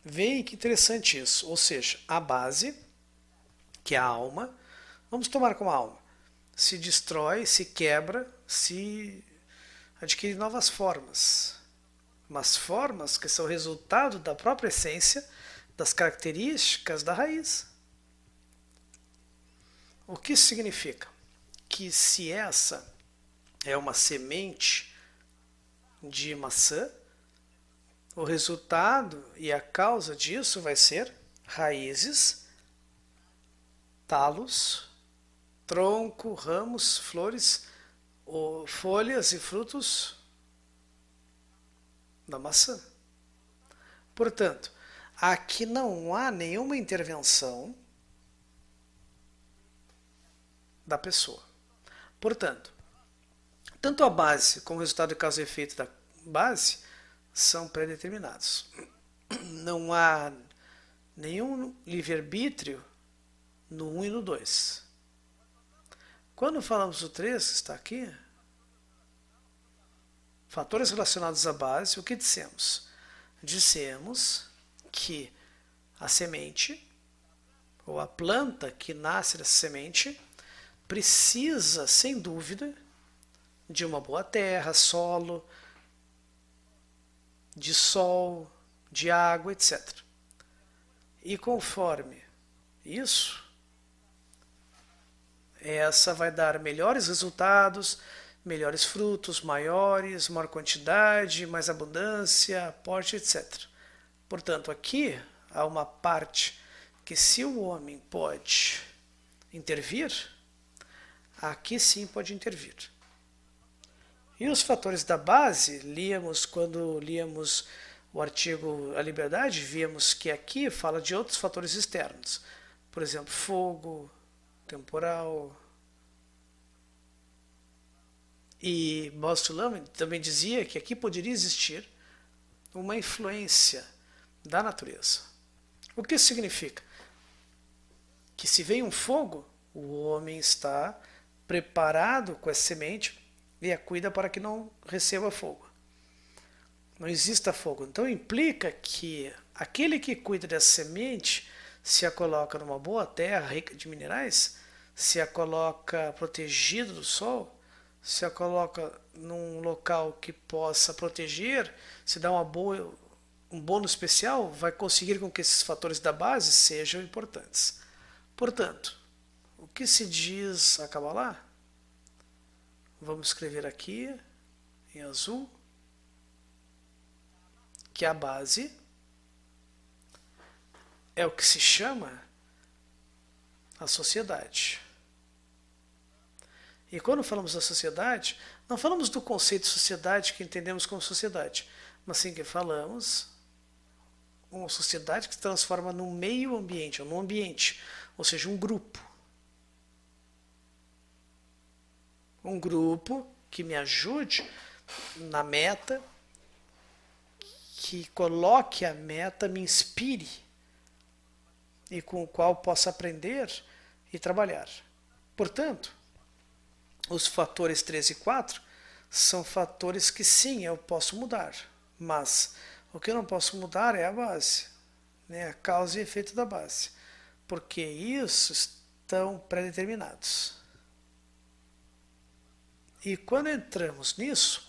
Veja que interessante isso, ou seja, a base, que é a alma, vamos tomar como alma, se destrói, se quebra, se adquire novas formas. Mas formas que são resultado da própria essência, das características da raiz. O que isso significa? Que se essa é uma semente de maçã, o resultado e a causa disso vai ser raízes, talos, tronco, ramos, flores, folhas e frutos da maçã. Portanto, aqui não há nenhuma intervenção da pessoa. Portanto, tanto a base como o resultado de causa e efeito da base são pré-determinados. Não há nenhum livre-arbítrio no 1 e no 2. Quando falamos do 3, que está aqui, fatores relacionados à base, o que dissemos? Dissemos que a semente, ou a planta que nasce dessa semente, precisa, sem dúvida, de uma boa terra, solo, de sol, de água, etc. E conforme isso, essa vai dar melhores resultados, melhores frutos, maiores, maior quantidade, mais abundância, aporte, etc. Portanto, aqui há uma parte que se o homem pode intervir, aqui sim pode intervir. E os fatores da base, quando líamos o artigo A Liberdade, víamos que aqui fala de outros fatores externos. Por exemplo, fogo, temporal. E Bostulam também dizia que aqui poderia existir uma influência da natureza. O que isso significa? Que se vem um fogo, o homem está preparado com essa semente e a cuida para que não receba fogo. Não exista fogo. Então implica que aquele que cuida dessa semente, se a coloca numa boa terra rica de minerais, se a coloca protegido do sol, se a coloca num local que possa proteger, se dá um bônus especial, vai conseguir com que esses fatores da base sejam importantes. Portanto, o que se diz a Kabbalah? Vamos escrever aqui, em azul, que a base é o que se chama a sociedade. E quando falamos da sociedade, não falamos do conceito de sociedade que entendemos como sociedade, mas sim que falamos uma sociedade que se transforma num meio ambiente, ou num ambiente, ou seja, um grupo. Um grupo que me ajude na meta, que coloque a meta, me inspire e com o qual possa aprender e trabalhar. Portanto, os fatores 3 e 4 são fatores que sim, eu posso mudar, mas o que eu não posso mudar é a base. né? A causa e efeito da base. Porque isso estão pré-determinados. E quando entramos nisso,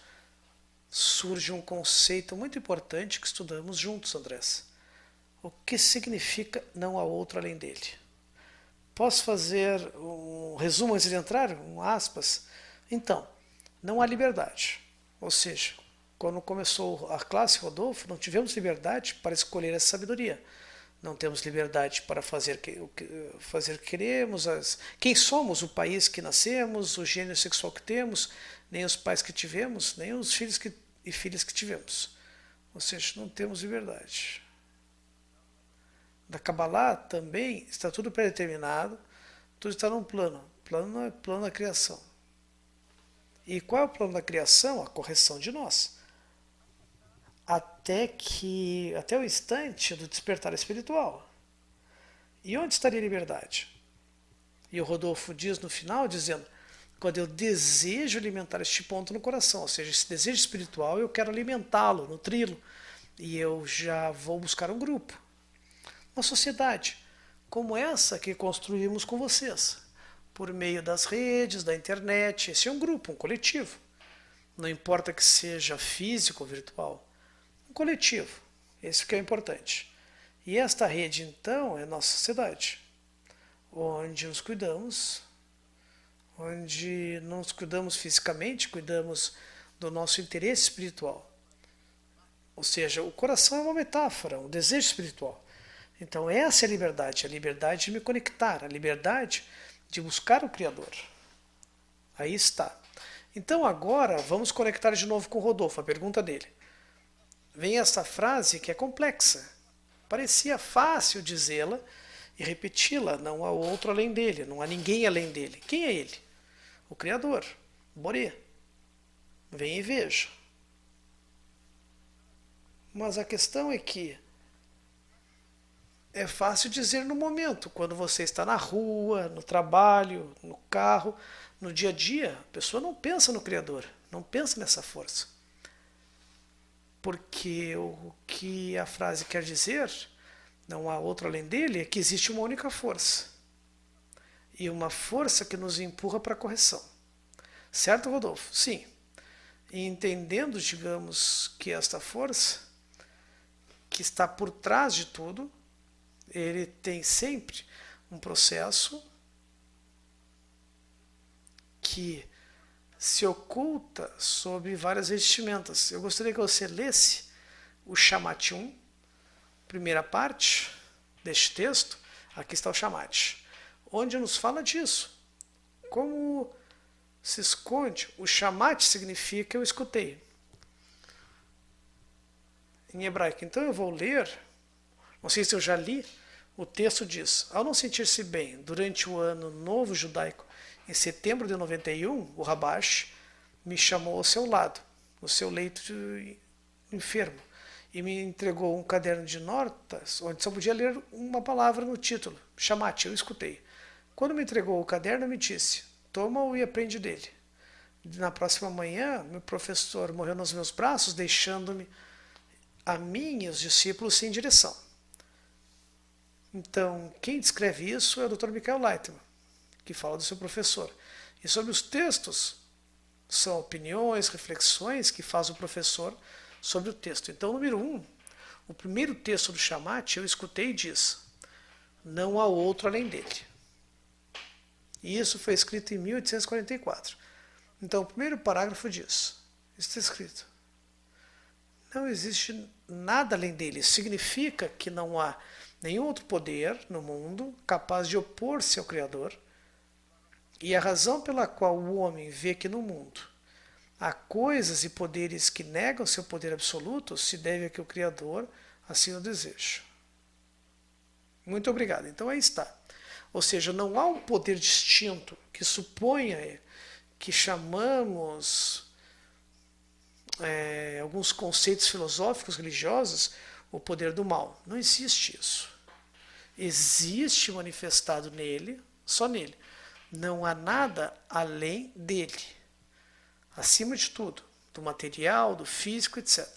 surge um conceito muito importante que estudamos juntos, Andrés. O que significa não há outro além dele? Posso fazer um resumo antes de entrar? Um aspas? Então, não há liberdade. Ou seja, quando começou a classe Rodolfo, não tivemos liberdade para escolher essa sabedoria. Não temos liberdade para fazer o que queremos, quem somos, o país que nascemos, o gênero sexual que temos, nem os pais que tivemos, nem os filhos e filhas que tivemos. Ou seja, não temos liberdade. Da Kabbalah também está tudo pré-determinado, tudo está num plano. Plano é plano da criação. E qual é o plano da criação? A correção de nós. Até o instante do despertar espiritual. E onde estaria a liberdade? E o Rodolfo diz no final, dizendo, quando eu desejo alimentar este ponto no coração, ou seja, esse desejo espiritual, eu quero alimentá-lo, nutri-lo, e eu já vou buscar um grupo, uma sociedade, como essa que construímos com vocês, por meio das redes, da internet. Esse é um grupo, um coletivo. Não importa que seja físico ou virtual, um coletivo. Esse que é importante. E esta rede, então, é a nossa sociedade, onde nos cuidamos, onde não nos cuidamos fisicamente, cuidamos do nosso interesse espiritual. Ou seja, o coração é uma metáfora, um desejo espiritual. Então essa é a liberdade de me conectar, a liberdade de buscar o Criador. Aí está. Então agora vamos conectar de novo com o Rodolfo, a pergunta dele. Vem essa frase que é complexa. Parecia fácil dizê-la e repeti-la, não há outro além dele, não há ninguém além dele. Quem é ele? O Criador, Boré. Vem e veja. Mas a questão é que é fácil dizer no momento, quando você está na rua, no trabalho, no carro, no dia a dia, a pessoa não pensa no Criador, não pensa nessa força. Porque o que a frase quer dizer, não há outro além dele, é que existe uma única força. E uma força que nos empurra para a correção. Certo, Rodolfo? Sim. E entendendo, digamos, que esta força, que está por trás de tudo, ele tem sempre um processo que se oculta sob várias vestimentas. Eu gostaria que você lesse o Shamat 1, primeira parte deste texto. Aqui está o Shamat, onde nos fala disso. Como se esconde. O Shamat significa eu escutei, em hebraico. Então eu vou ler, não sei se eu já li, o texto diz, ao não sentir-se bem durante o ano novo judaico, em setembro de 91, o Rabash me chamou ao seu lado, no seu leito de enfermo, e me entregou um caderno de notas, onde só podia ler uma palavra no título, Shamat, eu escutei. Quando me entregou o caderno, me disse, toma-o e aprende dele. Na próxima manhã, meu professor morreu nos meus braços, deixando-me a mim e os discípulos sem direção. Então, quem descreve isso é o Dr. Michael Leitman, que fala do seu professor. E sobre os textos, são opiniões, reflexões que faz o professor sobre o texto. Então, número 1, o primeiro texto do Shamat, eu escutei e diz, não há outro além dele. E isso foi escrito em 1844. Então, o primeiro parágrafo diz, está escrito, não existe nada além dele. Isso significa que não há nenhum outro poder no mundo capaz de opor-se ao Criador. E a razão pela qual o homem vê que no mundo há coisas e poderes que negam seu poder absoluto se deve a que o Criador assim o deseja. Muito obrigado. Então aí está. Ou seja, não há um poder distinto que suponha que chamamos alguns conceitos filosóficos, religiosos, o poder do mal. Não existe isso. Existe manifestado nele, só nele. Não há nada além dele. Acima de tudo, do material, do físico, etc.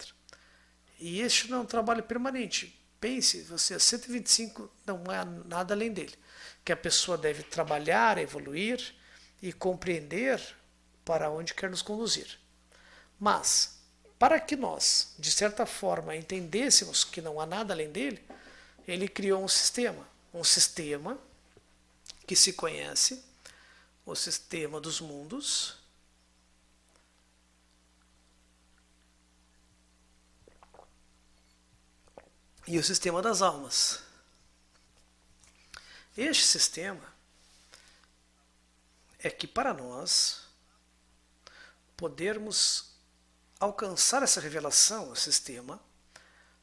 E este não é um trabalho permanente. Pense, você 125 não é nada além dele. Que a pessoa deve trabalhar, evoluir e compreender para onde quer nos conduzir. Mas, para que nós, de certa forma, entendêssemos que não há nada além dele, ele criou um sistema. Um sistema que se conhece, o sistema dos mundos, e o sistema das almas. Este sistema é que para nós podermos alcançar essa revelação, o sistema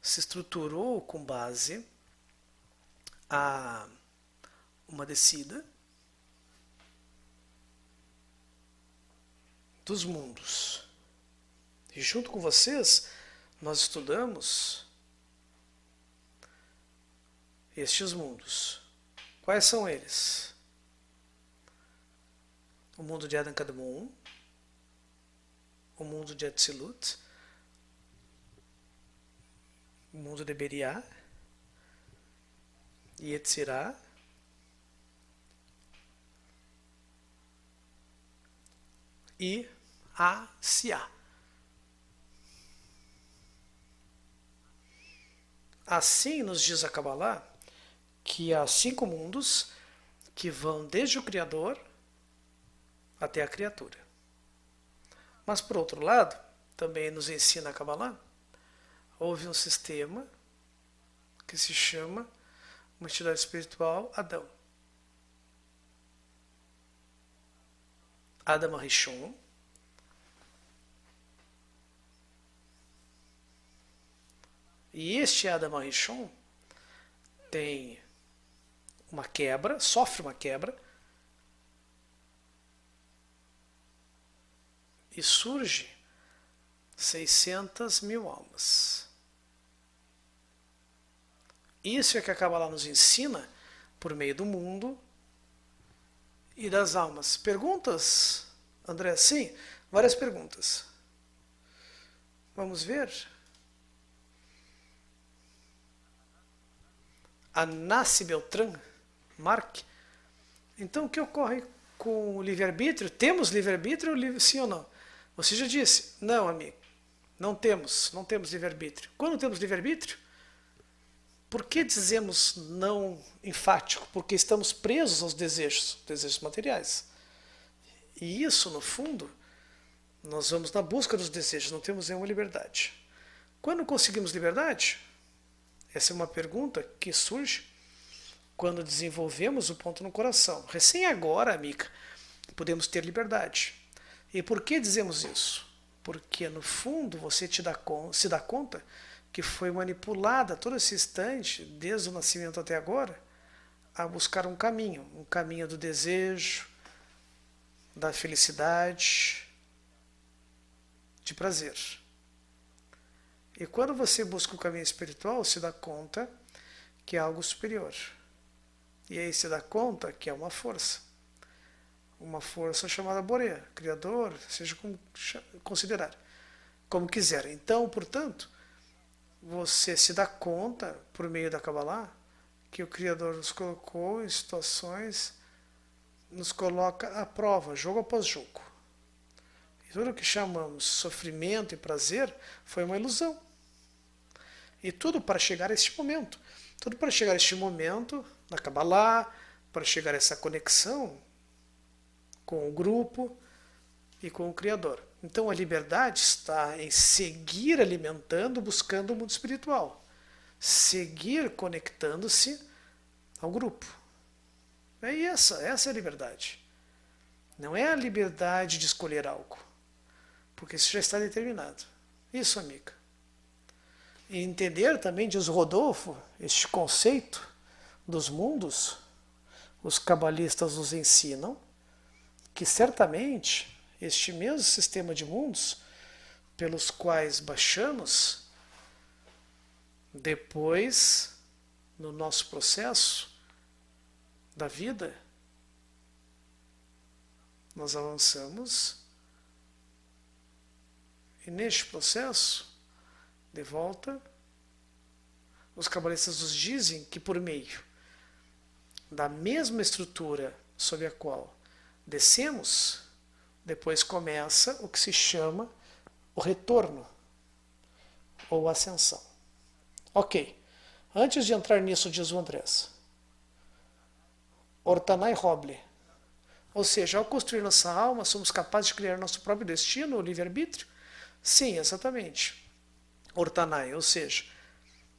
se estruturou com base a uma descida dos mundos. E junto com vocês, nós estudamos estes mundos. Quais são eles? O mundo de Adam Kadmon, o mundo de Atzilut, o mundo de Beriah, Yetzirah, e Asiá. Assim nos diz a Kabbalah que há 5 mundos que vão desde o Criador até a criatura. Mas por outro lado, também nos ensina a Kabbalah, houve um sistema que se chama uma entidade espiritual Adão. Adam Rishon, e este Adam Rishon tem uma quebra, sofre uma quebra, e surge 600 mil almas. Isso é que a Kabbalah nos ensina por meio do mundo e das almas. Perguntas, André? Sim, várias perguntas. Vamos ver? Anassi Beltrán, Mark. Então, o que ocorre com o livre-arbítrio? Temos livre-arbítrio, sim ou não? Você já disse, não, amigo, não temos livre-arbítrio. Quando temos livre-arbítrio? Por que dizemos não enfático? Porque estamos presos aos desejos materiais. E isso, no fundo, nós vamos na busca dos desejos, não temos nenhuma liberdade. Quando conseguimos liberdade? Essa é uma pergunta que surge quando desenvolvemos o ponto no coração. Recém agora, amiga, podemos ter liberdade. E por que dizemos isso? Porque, no fundo, você se dá conta que foi manipulada todo esse instante, desde o nascimento até agora, a buscar um caminho do desejo, da felicidade, de prazer. E quando você busca o caminho espiritual, se dá conta que é algo superior. E aí se dá conta que é uma força. Uma força chamada Boré, Criador, seja como considerar, como quiser. Então, portanto, você se dá conta, por meio da Kabbalah, que o Criador nos colocou em situações, nos coloca à prova, jogo após jogo. E tudo o que chamamos sofrimento e prazer foi uma ilusão. E tudo para chegar a este momento. Tudo para chegar a este momento, na Kabbalah, para chegar a essa conexão com o grupo e com o Criador. Então a liberdade está em seguir alimentando, buscando o mundo espiritual. Seguir conectando-se ao grupo. Essa é a liberdade. Não é a liberdade de escolher algo. Porque isso já está determinado. Isso, amiga. E entender também, diz Rodolfo, este conceito dos mundos, os cabalistas nos ensinam que certamente este mesmo sistema de mundos pelos quais baixamos, depois, no nosso processo da vida, nós avançamos e neste processo, de volta, os cabalistas nos dizem que por meio da mesma estrutura sob a qual descemos, depois começa o que se chama o retorno ou ascensão. Ok, antes de entrar nisso, diz o Andrés, Ortanai Roble, ou seja, ao construir nossa alma, somos capazes de criar nosso próprio destino, o livre-arbítrio? Sim, exatamente. Ortanai, ou seja,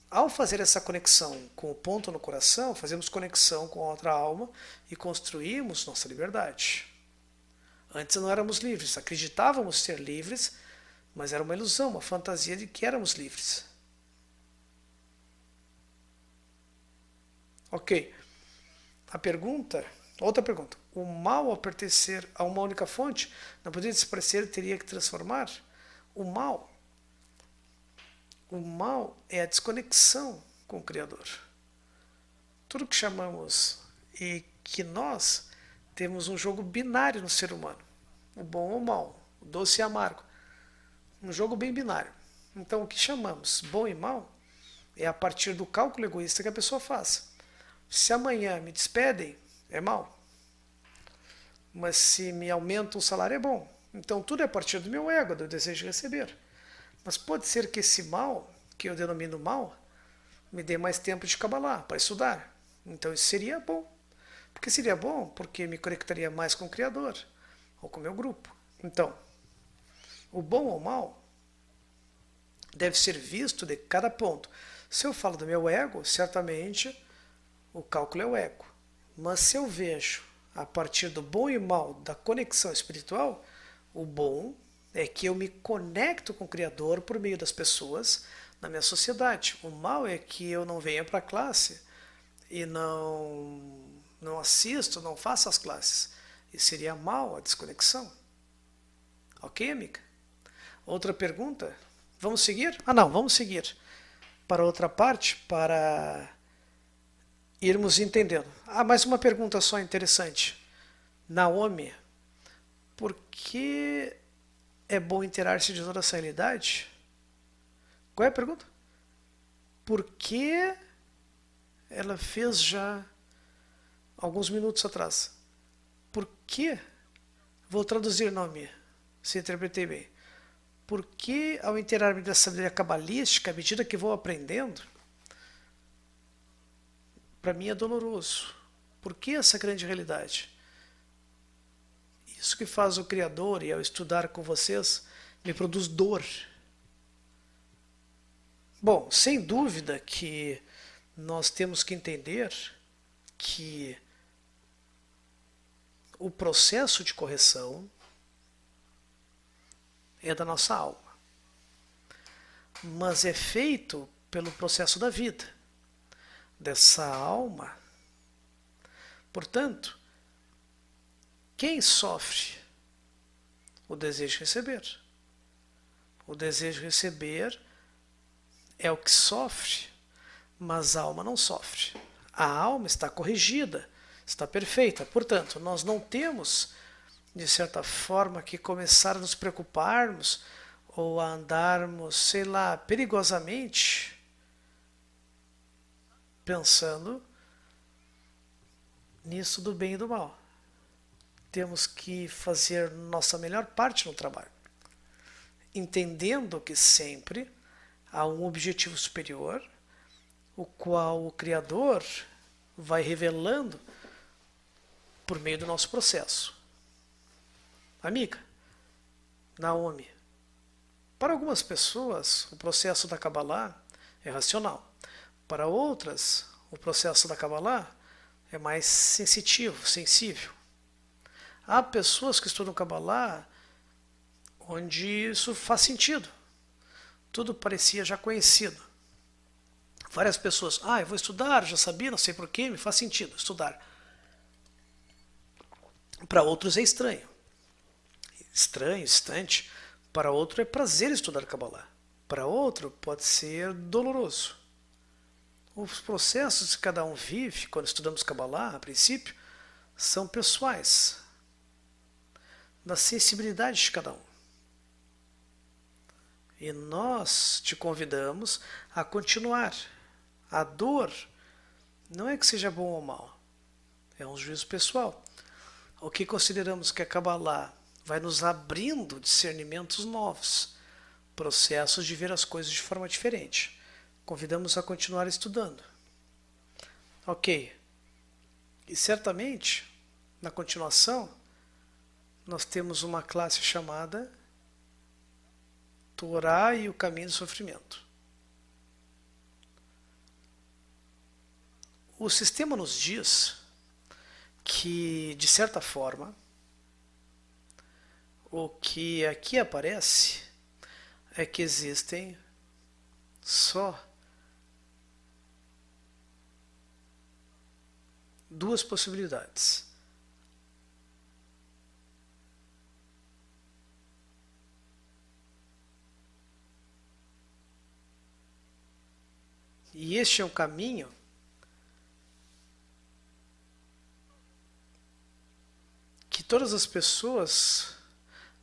ao fazer essa conexão com o ponto no coração, fazemos conexão com a outra alma e construímos nossa liberdade. Antes não éramos livres, acreditávamos ser livres, mas era uma ilusão, uma fantasia de que éramos livres. Ok. Outra pergunta. O mal, ao pertencer a uma única fonte, não poderia desaparecer e teria que transformar? O mal é a desconexão com o Criador. Tudo que chamamos e que nós temos um jogo binário no ser humano. O bom ou o mal, o doce e amargo. Um jogo bem binário. Então o que chamamos bom e mal é a partir do cálculo egoísta que a pessoa faz. Se amanhã me despedem, é mal. Mas se me aumentam o salário, é bom. Então tudo é a partir do meu ego, do desejo de receber. Mas pode ser que esse mal, que eu denomino mal, me dê mais tempo de Kabbalah para estudar. Então isso seria bom. Por que seria bom? Porque me conectaria mais com o Criador, ou com o meu grupo. Então, o bom ou o mal deve ser visto de cada ponto. Se eu falo do meu ego, certamente o cálculo é o ego. Mas se eu vejo a partir do bom e mal da conexão espiritual, o bom é que eu me conecto com o Criador por meio das pessoas na minha sociedade. O mal é que eu não venha para a classe e não assisto, não faço as classes. E seria mal a desconexão. Ok, amiga? Outra pergunta? Vamos seguir? Não, vamos seguir para outra parte, para irmos entendendo. Mais uma pergunta só interessante. Naomi, por que é bom inteirar-se de toda essa realidade? Qual é a pergunta? Por que ela fez já alguns minutos atrás? Por que? Vou traduzir, Naomi, se interpretei bem. Por que, ao inteirar-me dessa sabedoria cabalística, à medida que vou aprendendo, para mim é doloroso? Por que essa grande realidade? Isso que faz o Criador, e ao estudar com vocês, me produz dor. Bom, sem dúvida que nós temos que entender que o processo de correção é da nossa alma, mas é feito pelo processo da vida dessa alma. Portanto, quem sofre? O desejo de receber. O desejo de receber é o que sofre, mas a alma não sofre. A alma está corrigida, está perfeita. Portanto, nós não temos, de certa forma, que começar a nos preocuparmos ou a andarmos, sei lá, perigosamente pensando nisso do bem e do mal. Temos que fazer nossa melhor parte no trabalho, entendendo que sempre há um objetivo superior, o qual o Criador vai revelando por meio do nosso processo. Amiga, Naomi, para algumas pessoas o processo da Kabbalah é racional. Para outras, o processo da Kabbalah é mais sensitivo, sensível. Há pessoas que estudam Kabbalah onde isso faz sentido. Tudo parecia já conhecido. Várias pessoas, eu vou estudar, já sabia, não sei porquê, me faz sentido estudar. Para outros é estranho. Estranho, distante. Para outro é prazer estudar Kabbalah. Para outro pode ser doloroso. Os processos que cada um vive quando estudamos Kabbalah, a princípio, são pessoais, da sensibilidade de cada um. E nós te convidamos a continuar A dor não é que seja bom ou mal, é um juízo pessoal. O que consideramos que a Kabbalah vai nos abrindo discernimentos novos, processos de ver as coisas de forma diferente. Convidamos a continuar estudando. Ok. E certamente, na continuação, nós temos uma classe chamada Torá e o Caminho do Sofrimento. O sistema nos diz que, de certa forma, o que aqui aparece é que existem só duas possibilidades. E este é um caminho que todas as pessoas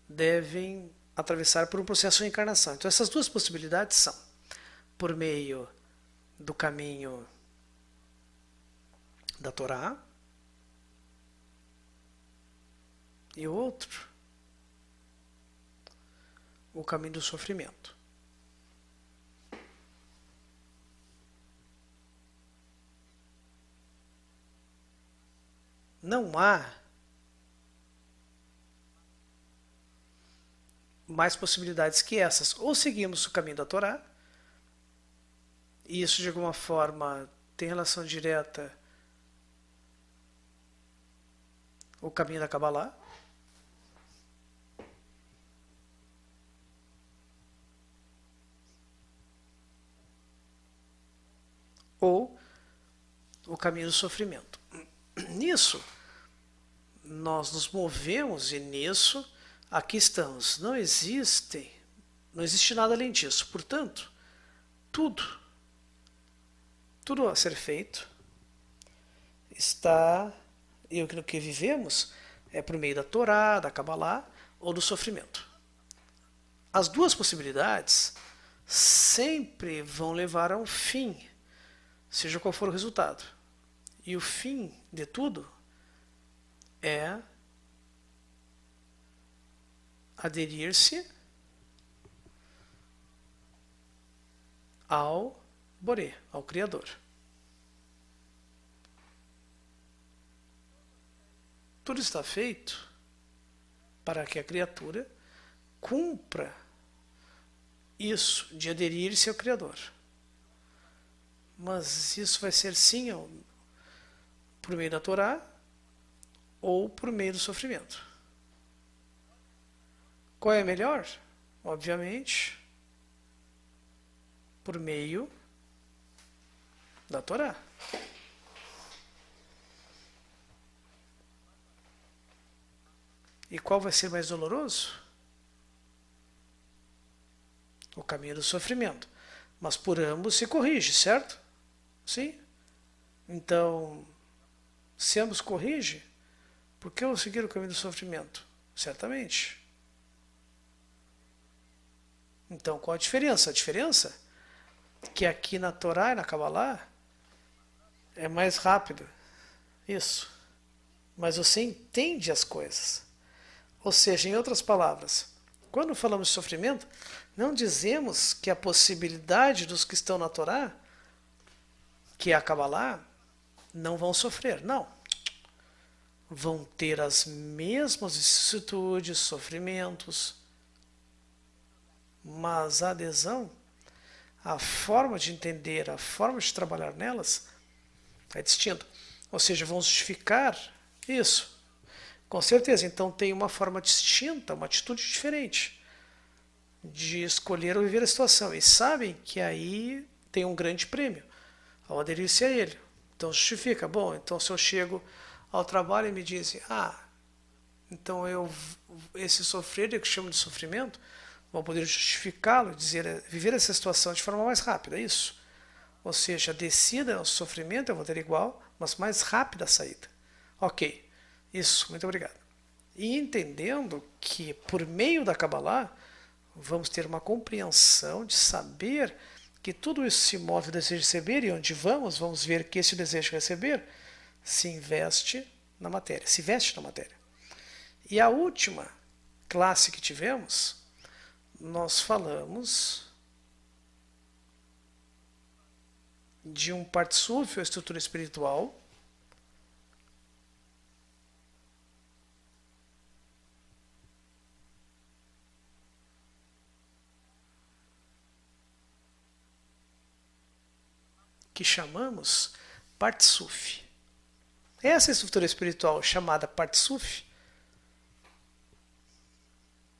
devem atravessar por um processo de encarnação. Então essas duas possibilidades são por meio do caminho da Torá e o outro, o caminho do sofrimento. Não há mais possibilidades que essas. Ou seguimos o caminho da Torá, e isso de alguma forma tem relação direta o caminho da Kabbalah, ou o caminho do sofrimento. Nisso, nós nos movemos e nisso, aqui estamos. Não existe nada além disso. Portanto, tudo a ser feito está, e o que vivemos é por meio da Torá, da Kabbalah ou do sofrimento. As duas possibilidades sempre vão levar a um fim, seja qual for o resultado. E o fim de tudo é aderir-se ao Boré, ao Criador. Tudo está feito para que a criatura cumpra isso de aderir-se ao Criador. Mas isso vai ser sim por meio da Torá ou por meio do sofrimento. Qual é melhor? Obviamente, por meio da Torá. E qual vai ser mais doloroso? O caminho do sofrimento. Mas por ambos se corrige, certo? Sim? Então, se ambos corrigem, por que eu vou seguir o caminho do sofrimento? Certamente. Então, qual a diferença? A diferença é que aqui na Torá e na Kabbalah é mais rápido. Isso. Mas você entende as coisas. Ou seja, em outras palavras, quando falamos de sofrimento, não dizemos que a possibilidade dos que estão na Torá, que é a Kabbalah, não vão sofrer. Não. Vão ter as mesmas vicissitudes, sofrimentos, mas a adesão, a forma de entender, a forma de trabalhar nelas é distinta. Ou seja, vão justificar isso. Com certeza, então tem uma forma distinta, uma atitude diferente de escolher ou viver a situação. E sabem que aí tem um grande prêmio ao aderir-se a ele. Então justifica. Bom, então se eu chego ao trabalho e me dizem, então esse sofrer, que eu chamo de sofrimento, vão poder justificá-lo, dizer, viver essa situação de forma mais rápida, é isso. Ou seja, a descida ao sofrimento eu vou ter igual, mas mais rápida a saída. Ok. Isso, muito obrigado. E entendendo que por meio da Kabbalah vamos ter uma compreensão de saber que tudo isso se move o desejo de receber, e onde vamos, vamos ver que esse desejo de receber se investe na matéria, se veste na matéria. E a última classe que tivemos, nós falamos de um partsúfio, a estrutura espiritual, que chamamos partsuf. Essa estrutura espiritual chamada partsuf,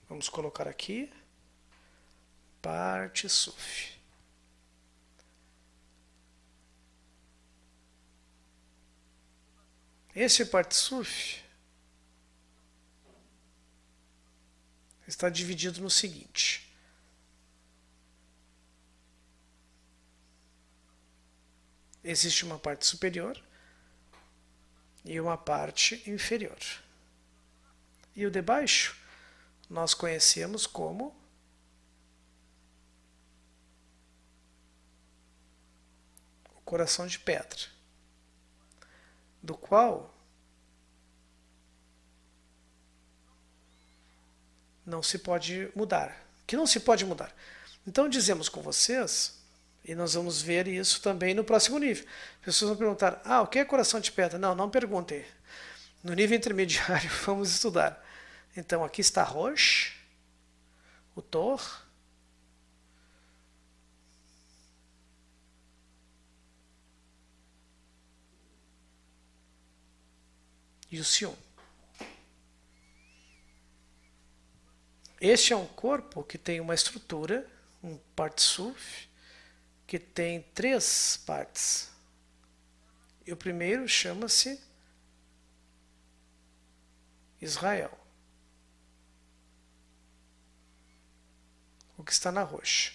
vamos colocar aqui, partsuf. Esse partsuf está dividido no seguinte: existe uma parte superior e uma parte inferior. E o de baixo nós conhecemos como o coração de pedra, do qual não se pode mudar. Que não se pode mudar. Então dizemos com vocês, e nós vamos ver isso também no próximo nível. As pessoas vão perguntar, o que é coração de pedra? Não, não perguntem. No nível intermediário vamos estudar. Então aqui está Rosh, o Tor, e o Sion. Este é um corpo que tem uma estrutura, um partsuf, que tem 3 partes. E o primeiro chama-se Israel, o que está na roxa.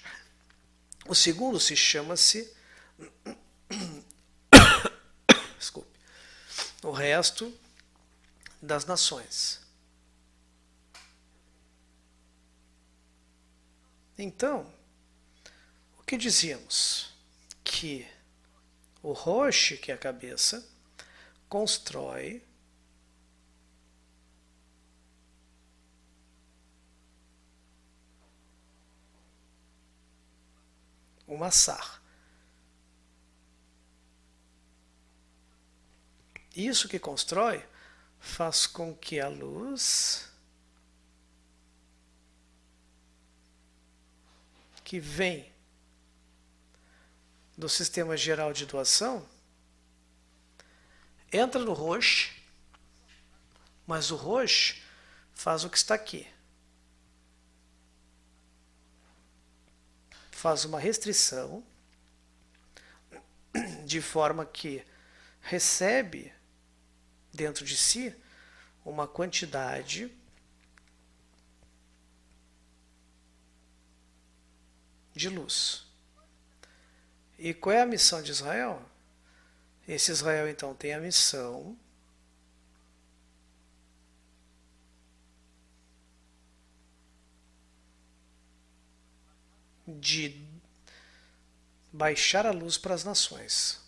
O segundo se chama-se desculpe, o resto das nações. Então, o que dizíamos? Que o Rosh, que é a cabeça, constrói o Massar. Isso que constrói faz com que a luz que vem do sistema geral de doação entra no Rosh, mas o Rosh faz o que está aqui. Faz uma restrição de forma que recebe dentro de si uma quantidade de luz. E qual é a missão de Israel? Esse Israel então tem a missão de baixar a luz para as nações.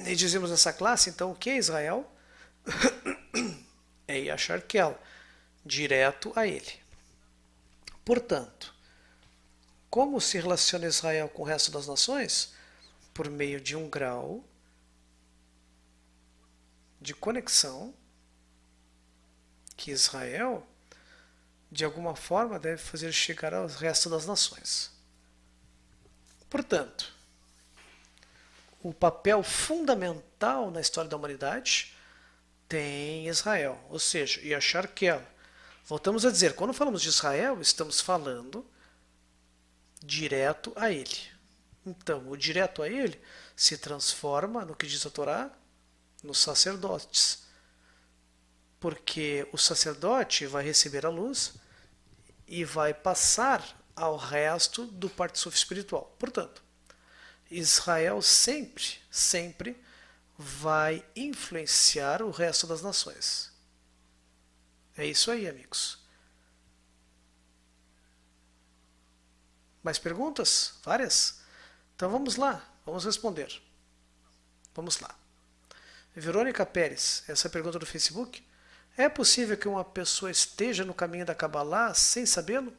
E dizemos nessa classe, então, o que é Israel? É Yasharkel, direto a ele. Portanto, como se relaciona Israel com o resto das nações? Por meio de um grau de conexão que Israel, de alguma forma, deve fazer chegar ao resto das nações. Portanto, o papel fundamental na história da humanidade tem Israel, ou seja, Yasharkel. Voltamos a dizer, quando falamos de Israel, estamos falando direto a ele. Então, o direto a ele se transforma, no que diz a Torá, nos sacerdotes. Porque o sacerdote vai receber a luz e vai passar ao resto do partsuf espiritual. Portanto, Israel sempre vai influenciar o resto das nações. É isso aí, amigos. Mais perguntas? Várias? Então vamos lá, vamos responder. Vamos lá. Verônica Pérez, essa pergunta do Facebook. É possível que uma pessoa esteja no caminho da Kabbalah sem sabê-lo?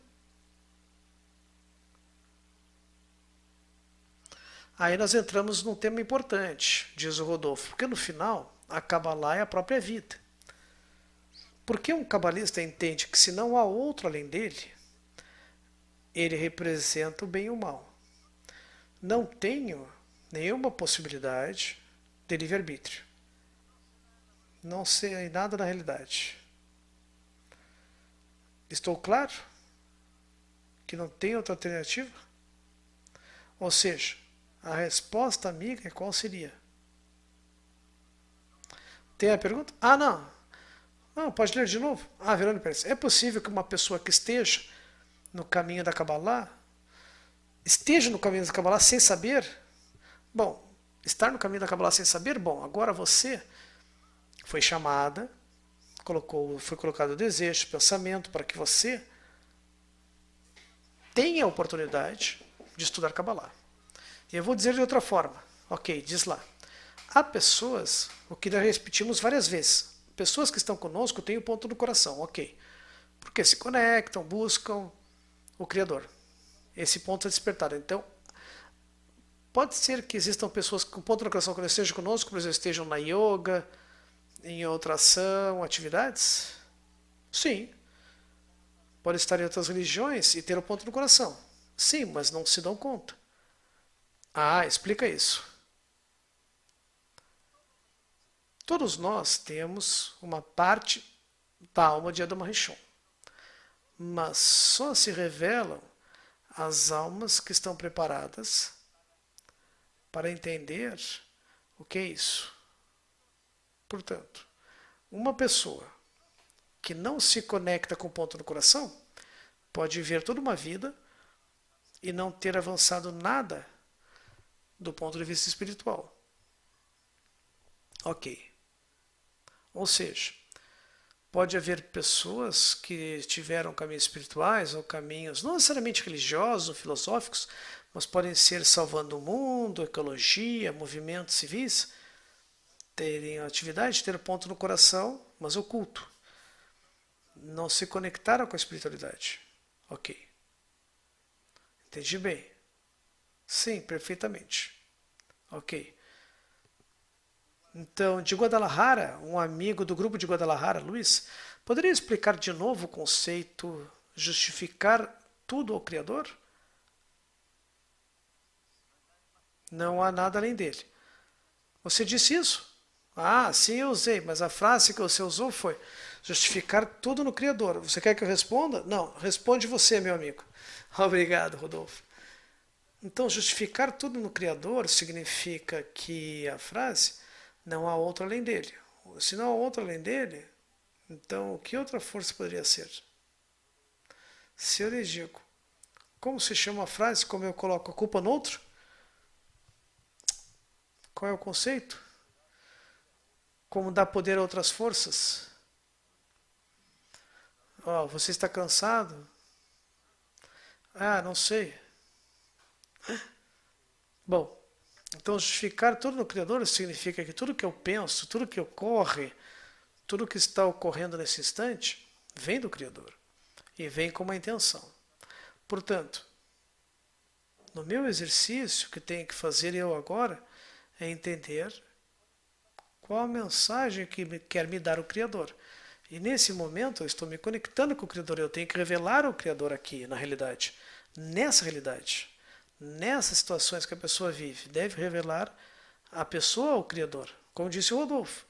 Aí nós entramos num tema importante, diz o Rodolfo, porque no final a Kabbalah é a própria vida. Porque um cabalista entende que se não há outro além dele, ele representa o bem e o mal. Não tenho nenhuma possibilidade de livre-arbítrio. Não sei nada na realidade. Estou claro que não tem outra alternativa? Ou seja, a resposta amiga qual seria? Tem a pergunta? Ah, não. Não, pode ler de novo. Ah, Verônica Pérez. É possível que uma pessoa que esteja no caminho da Kabbalah esteja no caminho da Kabbalah sem saber? Bom, estar no caminho da Kabbalah sem saber, bom, agora você foi chamada, foi colocado o desejo, o pensamento para que você tenha a oportunidade de estudar Kabbalah. E eu vou dizer de outra forma. Ok, diz lá. Há pessoas, o que nós repetimos várias vezes, pessoas que estão conosco têm o ponto do coração, ok. Porque se conectam, buscam o Criador. Esse ponto é despertado. Então, pode ser que existam pessoas com ponto no coração quando estejam conosco, por exemplo, estejam na yoga, em outra ação, atividades? Sim. Pode estar em outras religiões e ter o ponto no coração. Sim, mas não se dão conta. Ah, explica isso. Todos nós temos uma parte da alma de Adam Rishon. Mas só se revelam as almas que estão preparadas para entender o que é isso. Portanto, uma pessoa que não se conecta com o ponto no coração pode viver toda uma vida e não ter avançado nada do ponto de vista espiritual. Ok. Ou seja, pode haver pessoas que tiveram caminhos espirituais ou caminhos não necessariamente religiosos ou filosóficos, mas podem ser salvando o mundo, ecologia, movimentos civis, terem a atividade de ter ponto no coração, mas oculto. Não se conectaram com a espiritualidade. Ok. Entendi bem? Sim, perfeitamente. Ok. Então, de Guadalajara, um amigo do grupo de Guadalajara, Luiz, poderia explicar de novo o conceito justificar tudo ao Criador? Não há nada além dele. Você disse isso? Ah, sim, eu usei, mas a frase que você usou foi justificar tudo no Criador. Você quer que eu responda? Não, responde você, meu amigo. Obrigado, Rodolfo. Então, justificar tudo no Criador significa que a frase não há outro além dele. Se não há outro além dele, então que outra força poderia ser? Se eu lhes digo, como se chama a frase, como eu coloco a culpa no outro? Qual é o conceito? Como dar poder a outras forças? Oh, você está cansado? Ah, não sei. Bom, então justificar tudo no Criador significa que tudo que eu penso, tudo que ocorre, tudo que está ocorrendo nesse instante, vem do Criador. E vem com uma intenção. Portanto, no meu exercício, que tenho que fazer eu agora, é entender qual a mensagem que quer me dar o Criador. E nesse momento eu estou me conectando com o Criador, eu tenho que revelar o Criador aqui, na realidade. Nessa realidade, nessas situações que a pessoa vive, deve revelar a pessoa ao Criador. Como disse o Rodolfo,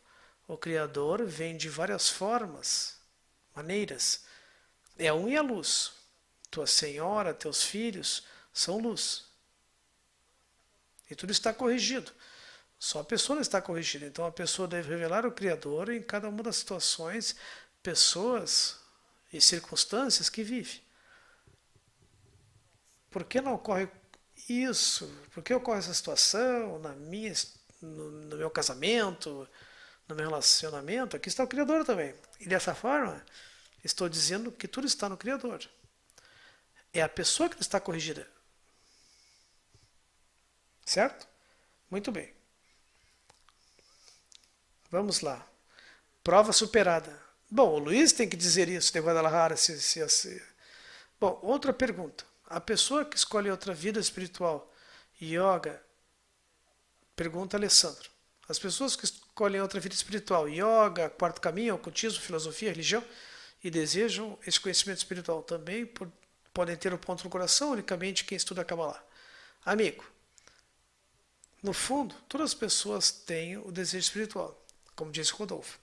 o Criador vem de várias formas, maneiras. É um e a luz. Tua senhora, teus filhos são luz. E tudo está corrigido. Só a pessoa não está corrigida. Então a pessoa deve revelar o Criador em cada uma das situações, pessoas e circunstâncias que vive. Por que não ocorre isso? Por que ocorre essa situação no meu casamento, no meu relacionamento? Aqui está o Criador também. E dessa forma, estou dizendo que tudo está no Criador. É a pessoa que não está corrigida. Certo? Muito bem. Vamos lá. Prova superada. Bom, o Luiz tem que dizer isso de Guadalajara. Bom, outra pergunta. A pessoa que escolhe outra vida espiritual, yoga, pergunta Alessandro. As pessoas que escolhem outra vida espiritual, yoga, quarto caminho, ocultismo, filosofia, religião, e desejam esse conhecimento espiritual também, podem ter o ponto no coração, unicamente quem estuda Kabbalah. Amigo, no fundo, todas as pessoas têm o desejo espiritual, como disse Rodolfo.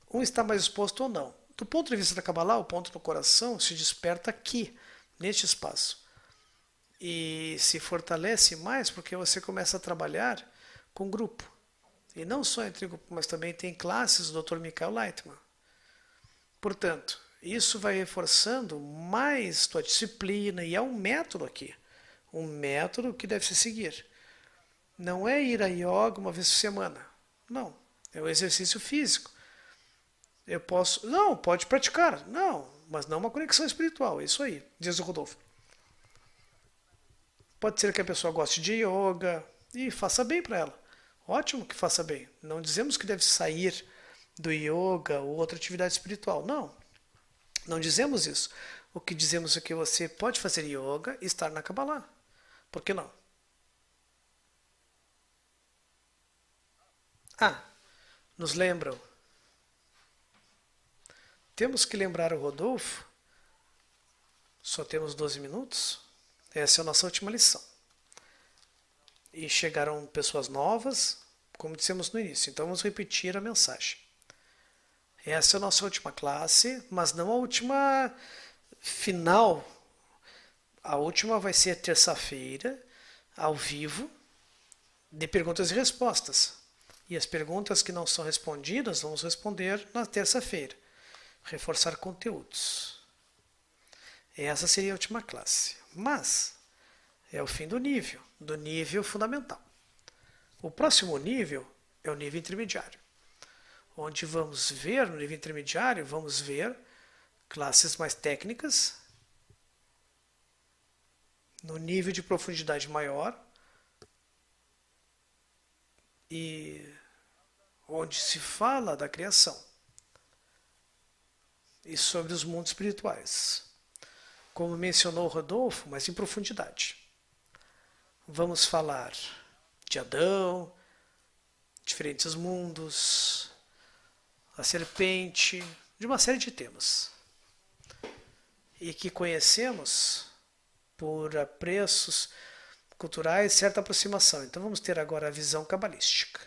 Um está mais exposto ou não. Do ponto de vista da Kabbalah, o ponto no coração se desperta aqui, neste espaço. E se fortalece mais porque você começa a trabalhar com grupo. E não só entre grupo, mas também tem classes do Dr. Michael Leitman. Portanto, isso vai reforçando mais tua disciplina e é um método aqui. Um método que deve se seguir. Não é ir a yoga uma vez por semana. Não. É um exercício físico. Eu posso. Não, pode praticar. Não, mas não uma conexão espiritual. É isso aí, diz o Rodolfo. Pode ser que a pessoa goste de yoga e faça bem para ela. Ótimo que faça bem. Não dizemos que deve sair do yoga ou outra atividade espiritual. Não. Não dizemos isso. O que dizemos é que você pode fazer yoga e estar na Kabbalah. Por que não? Ah, nos lembram. Temos que lembrar o Rodolfo. Só temos 12 minutos. Essa é a nossa última lição. E chegaram pessoas novas, como dissemos no início. Então vamos repetir a mensagem. Essa é a nossa última classe, mas não a última final. A última vai ser terça-feira, ao vivo, de perguntas e respostas. E as perguntas que não são respondidas, vamos responder na terça-feira. Reforçar conteúdos. Essa seria a última classe. Mas é o fim do nível fundamental. O próximo nível é o nível intermediário, onde vamos ver, no nível intermediário, vamos ver classes mais técnicas, no nível de profundidade maior, e onde se fala da criação e sobre os mundos espirituais. Como mencionou Rodolfo, mas em profundidade. Vamos falar de Adão, diferentes mundos, a serpente, de uma série de temas. E que conhecemos por apreços culturais, certa aproximação. Então vamos ter agora a visão cabalística.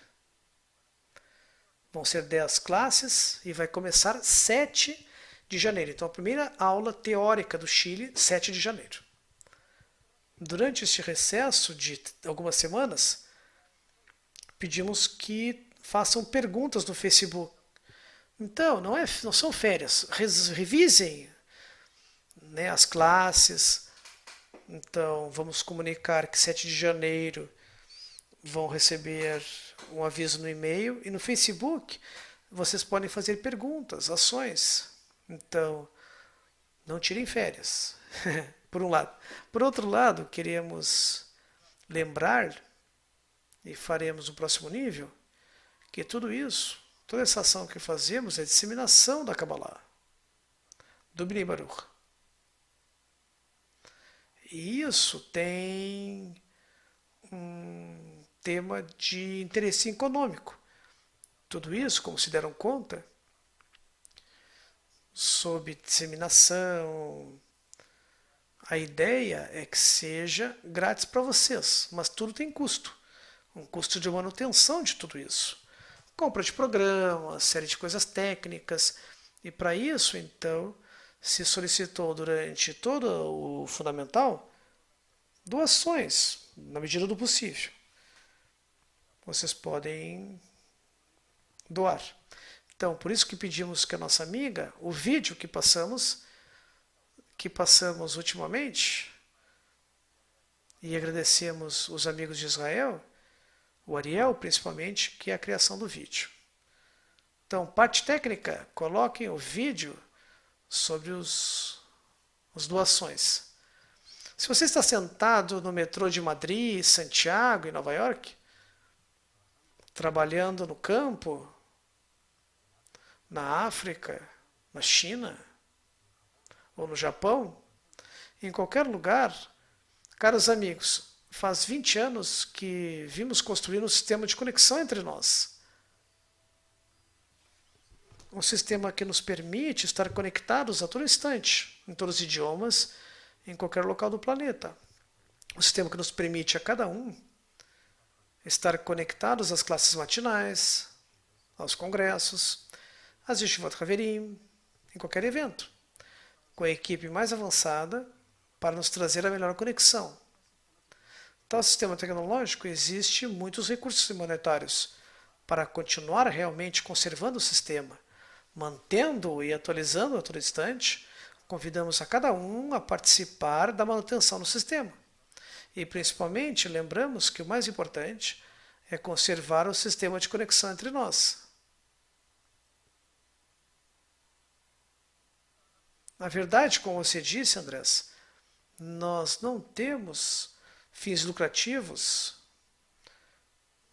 Vão ser 10 classes e vai começar 7 de janeiro. Então a primeira aula teórica do Chile, 7 de janeiro. Durante este recesso de algumas semanas, pedimos que façam perguntas no Facebook. Então, não são férias. Revisem, né, as classes. Então, vamos comunicar que 7 de janeiro vão receber um aviso no e-mail. E no Facebook, vocês podem fazer perguntas, ações. Então, não tirem férias, por um lado. Por outro lado, queremos lembrar, e faremos no próximo nível, que tudo isso, toda essa ação que fazemos é disseminação da Kabbalah, do Bnei Baruch. E isso tem um tema de interesse econômico. Tudo isso, como se deram conta, sob disseminação. A ideia é que seja grátis para vocês, mas tudo tem custo. Um custo de manutenção de tudo isso. Compra de programas, série de coisas técnicas. E para isso, então, se solicitou durante todo o fundamental doações, na medida do possível. Vocês podem doar. Então, por isso que pedimos que a nossa amiga, o vídeo que passamos ultimamente, e agradecemos os amigos de Israel, o Ariel principalmente, que é a criação do vídeo. Então, parte técnica, coloquem o vídeo sobre as doações. Se você está sentado no metrô de Madrid, Santiago e Nova York, trabalhando no campo, na África, na China ou no Japão, em qualquer lugar, caros amigos, faz 20 anos que vimos construir um sistema de conexão entre nós. Um sistema que nos permite estar conectados a todo instante, em todos os idiomas, em qualquer local do planeta. Um sistema que nos permite a cada um estar conectados às classes matinais, aos congressos, às Yeshivot Haverim, em qualquer evento, com a equipe mais avançada para nos trazer a melhor conexão. Tal sistema tecnológico existe muitos recursos monetários para continuar realmente conservando o sistema, mantendo-o e atualizando a todo instante. Convidamos a cada um a participar da manutenção do sistema. E principalmente lembramos que o mais importante é conservar o sistema de conexão entre nós. Na verdade, como você disse, Andrés, nós não temos fins lucrativos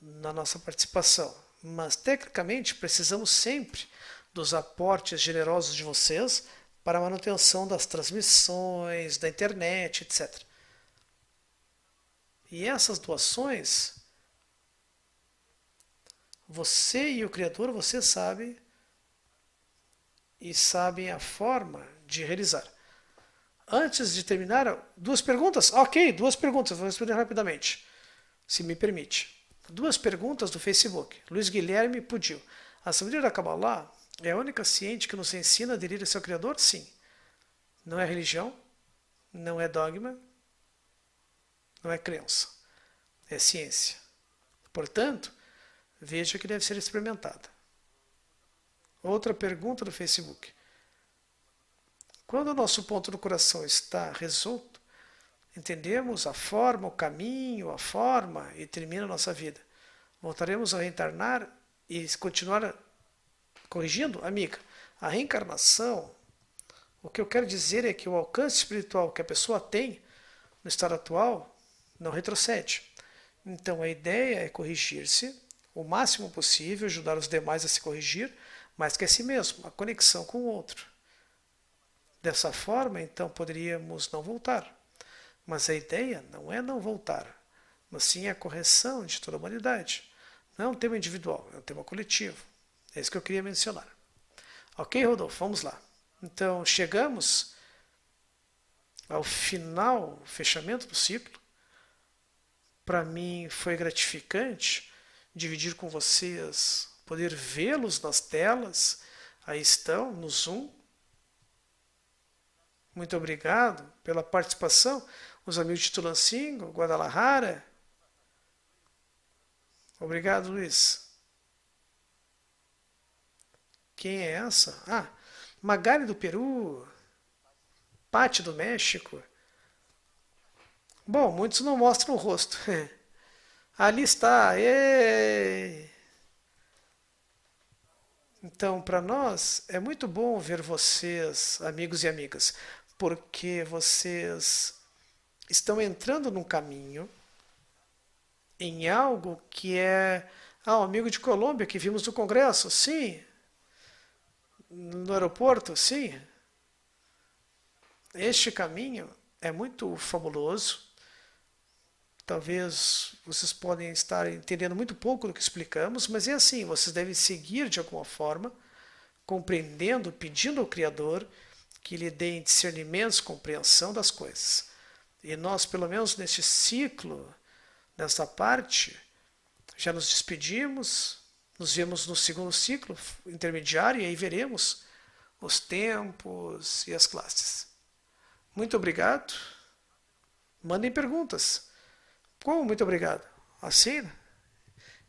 na nossa participação, mas tecnicamente precisamos sempre dos aportes generosos de vocês para a manutenção das transmissões, da internet, etc. E essas doações, você e o Criador, você sabe e sabem a forma de realizar. Antes de terminar, duas perguntas? Ok, duas perguntas, vou responder rapidamente, se me permite. Duas perguntas do Facebook. Luiz Guilherme pediu: a sabedoria da Kabbalah é a única ciência que nos ensina a aderir ao seu Criador? Sim. Não é religião, não é dogma, não é crença, é ciência. Portanto, veja que deve ser experimentada. Outra pergunta do Facebook. Quando o nosso ponto do coração está resolto, entendemos a forma, o caminho, a forma e termina a nossa vida. Voltaremos a reencarnar e continuar corrigindo? Amiga, a reencarnação, o que eu quero dizer é que o alcance espiritual que a pessoa tem no estado atual não retrocede. Então a ideia é corrigir-se o máximo possível, ajudar os demais a se corrigir, mais que a si mesmo, a conexão com o outro. Dessa forma, então, poderíamos não voltar. Mas a ideia não é não voltar, mas sim a correção de toda a humanidade. Não é um tema individual, é um tema coletivo. É isso que eu queria mencionar. Ok, Rodolfo, vamos lá. Então, chegamos ao final, fechamento do ciclo. Para mim foi gratificante dividir com vocês, poder vê-los nas telas. Aí estão, no Zoom. Muito obrigado pela participação. Os amigos de Tulancingo, Guadalajara. Obrigado, Luiz. Quem é essa? Ah, Magali do Peru. Pati do México. Bom, muitos não mostram o rosto. Ali está. Êêê. Então, para nós, é muito bom ver vocês, amigos e amigas, porque vocês estão entrando num caminho, em algo que é... Ah, um amigo de Colômbia que vimos no Congresso, sim. No aeroporto, sim. Este caminho é muito fabuloso. Talvez vocês podem estar entendendo muito pouco do que explicamos, mas é assim, vocês devem seguir de alguma forma, compreendendo, pedindo ao Criador que lhe dê discernimentos, compreensão das coisas. E nós, pelo menos neste ciclo, nesta parte, já nos despedimos, nos vemos no segundo ciclo intermediário e aí veremos os tempos e as classes. Muito obrigado. Mandem perguntas. Como? Muito obrigado. Assim, né?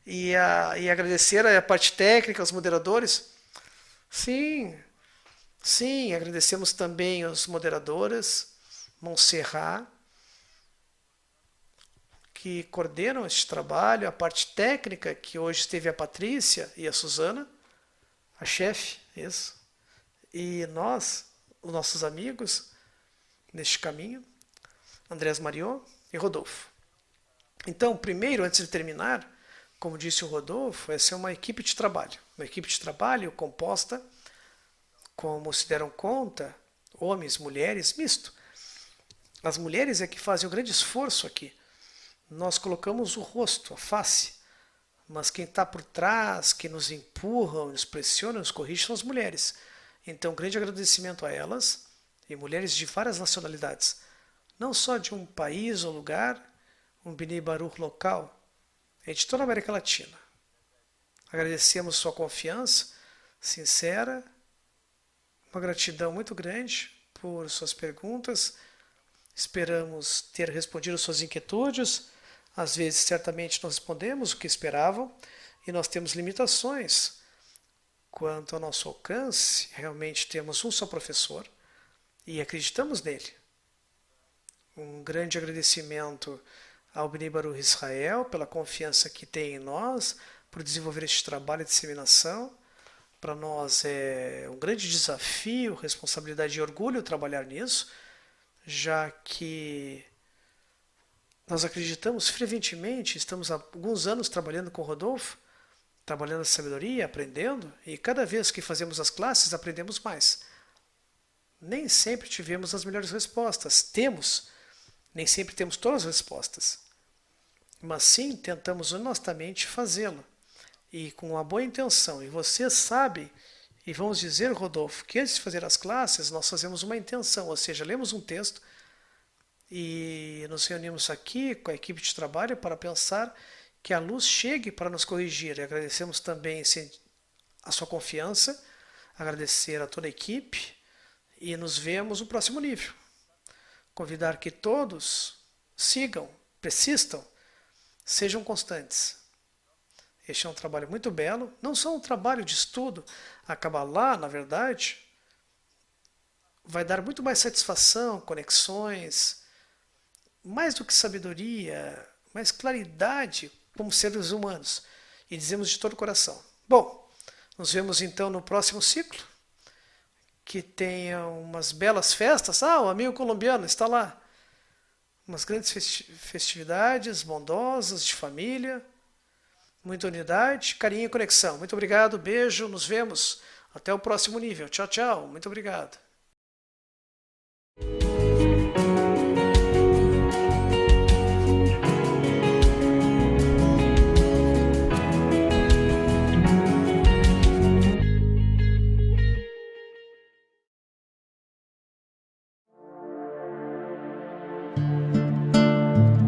E agradecer a parte técnica, aos moderadores. Sim, sim, agradecemos também aos moderadores, Montserrat, que coordenam este trabalho, a parte técnica, que hoje esteve a Patrícia e a Suzana, a chefe, isso. E nós, os nossos amigos, neste caminho. Andrés Mariot e Rodolfo. Então, primeiro, antes de terminar, como disse o Rodolfo, essa é uma equipe de trabalho. Uma equipe de trabalho composta, como se deram conta, homens, mulheres, misto. As mulheres é que fazem um grande esforço aqui. Nós colocamos o rosto, a face, mas quem está por trás, que nos empurram, nos pressionam, nos corrige são as mulheres. Então, um grande agradecimento a elas, e mulheres de várias nacionalidades, não só de um país ou lugar, um Bnei Baruch local, é de toda a América Latina. Agradecemos sua confiança sincera, uma gratidão muito grande por suas perguntas. Esperamos ter respondido suas inquietudes. Às vezes, certamente, não respondemos o que esperavam e nós temos limitações quanto ao nosso alcance. Realmente temos um só professor e acreditamos nele. Um grande agradecimento ao Bnei Baruch Israel pela confiança que tem em nós, por desenvolver este trabalho de disseminação. Para nós é um grande desafio, responsabilidade e orgulho trabalhar nisso, já que nós acreditamos ferventemente, estamos há alguns anos trabalhando com o Rodolfo, trabalhando a sabedoria, aprendendo, e cada vez que fazemos as classes aprendemos mais. Nem sempre tivemos as melhores respostas, nem sempre temos todas as respostas, mas sim tentamos honestamente fazê-lo, e com uma boa intenção. E vocês sabem, e vamos dizer, Rodolfo, que antes de fazer as classes nós fazemos uma intenção, ou seja, lemos um texto, e nos reunimos aqui com a equipe de trabalho para pensar que a luz chegue para nos corrigir. E agradecemos também a sua confiança, agradecer a toda a equipe e nos vemos no próximo nível. Convidar que todos sigam, persistam, sejam constantes. Este é um trabalho muito belo, não só um trabalho de estudo. A Kabbalah, na verdade, vai dar muito mais satisfação, conexões, mais do que sabedoria, mais claridade como seres humanos. E dizemos de todo o coração. Bom, nos vemos então no próximo ciclo. Que tenha umas belas festas. O amigo colombiano está lá. Umas grandes festividades bondosas, de família. Muita unidade, carinho e conexão. Muito obrigado, beijo, nos vemos. Até o próximo nível. Tchau, tchau. Muito obrigado.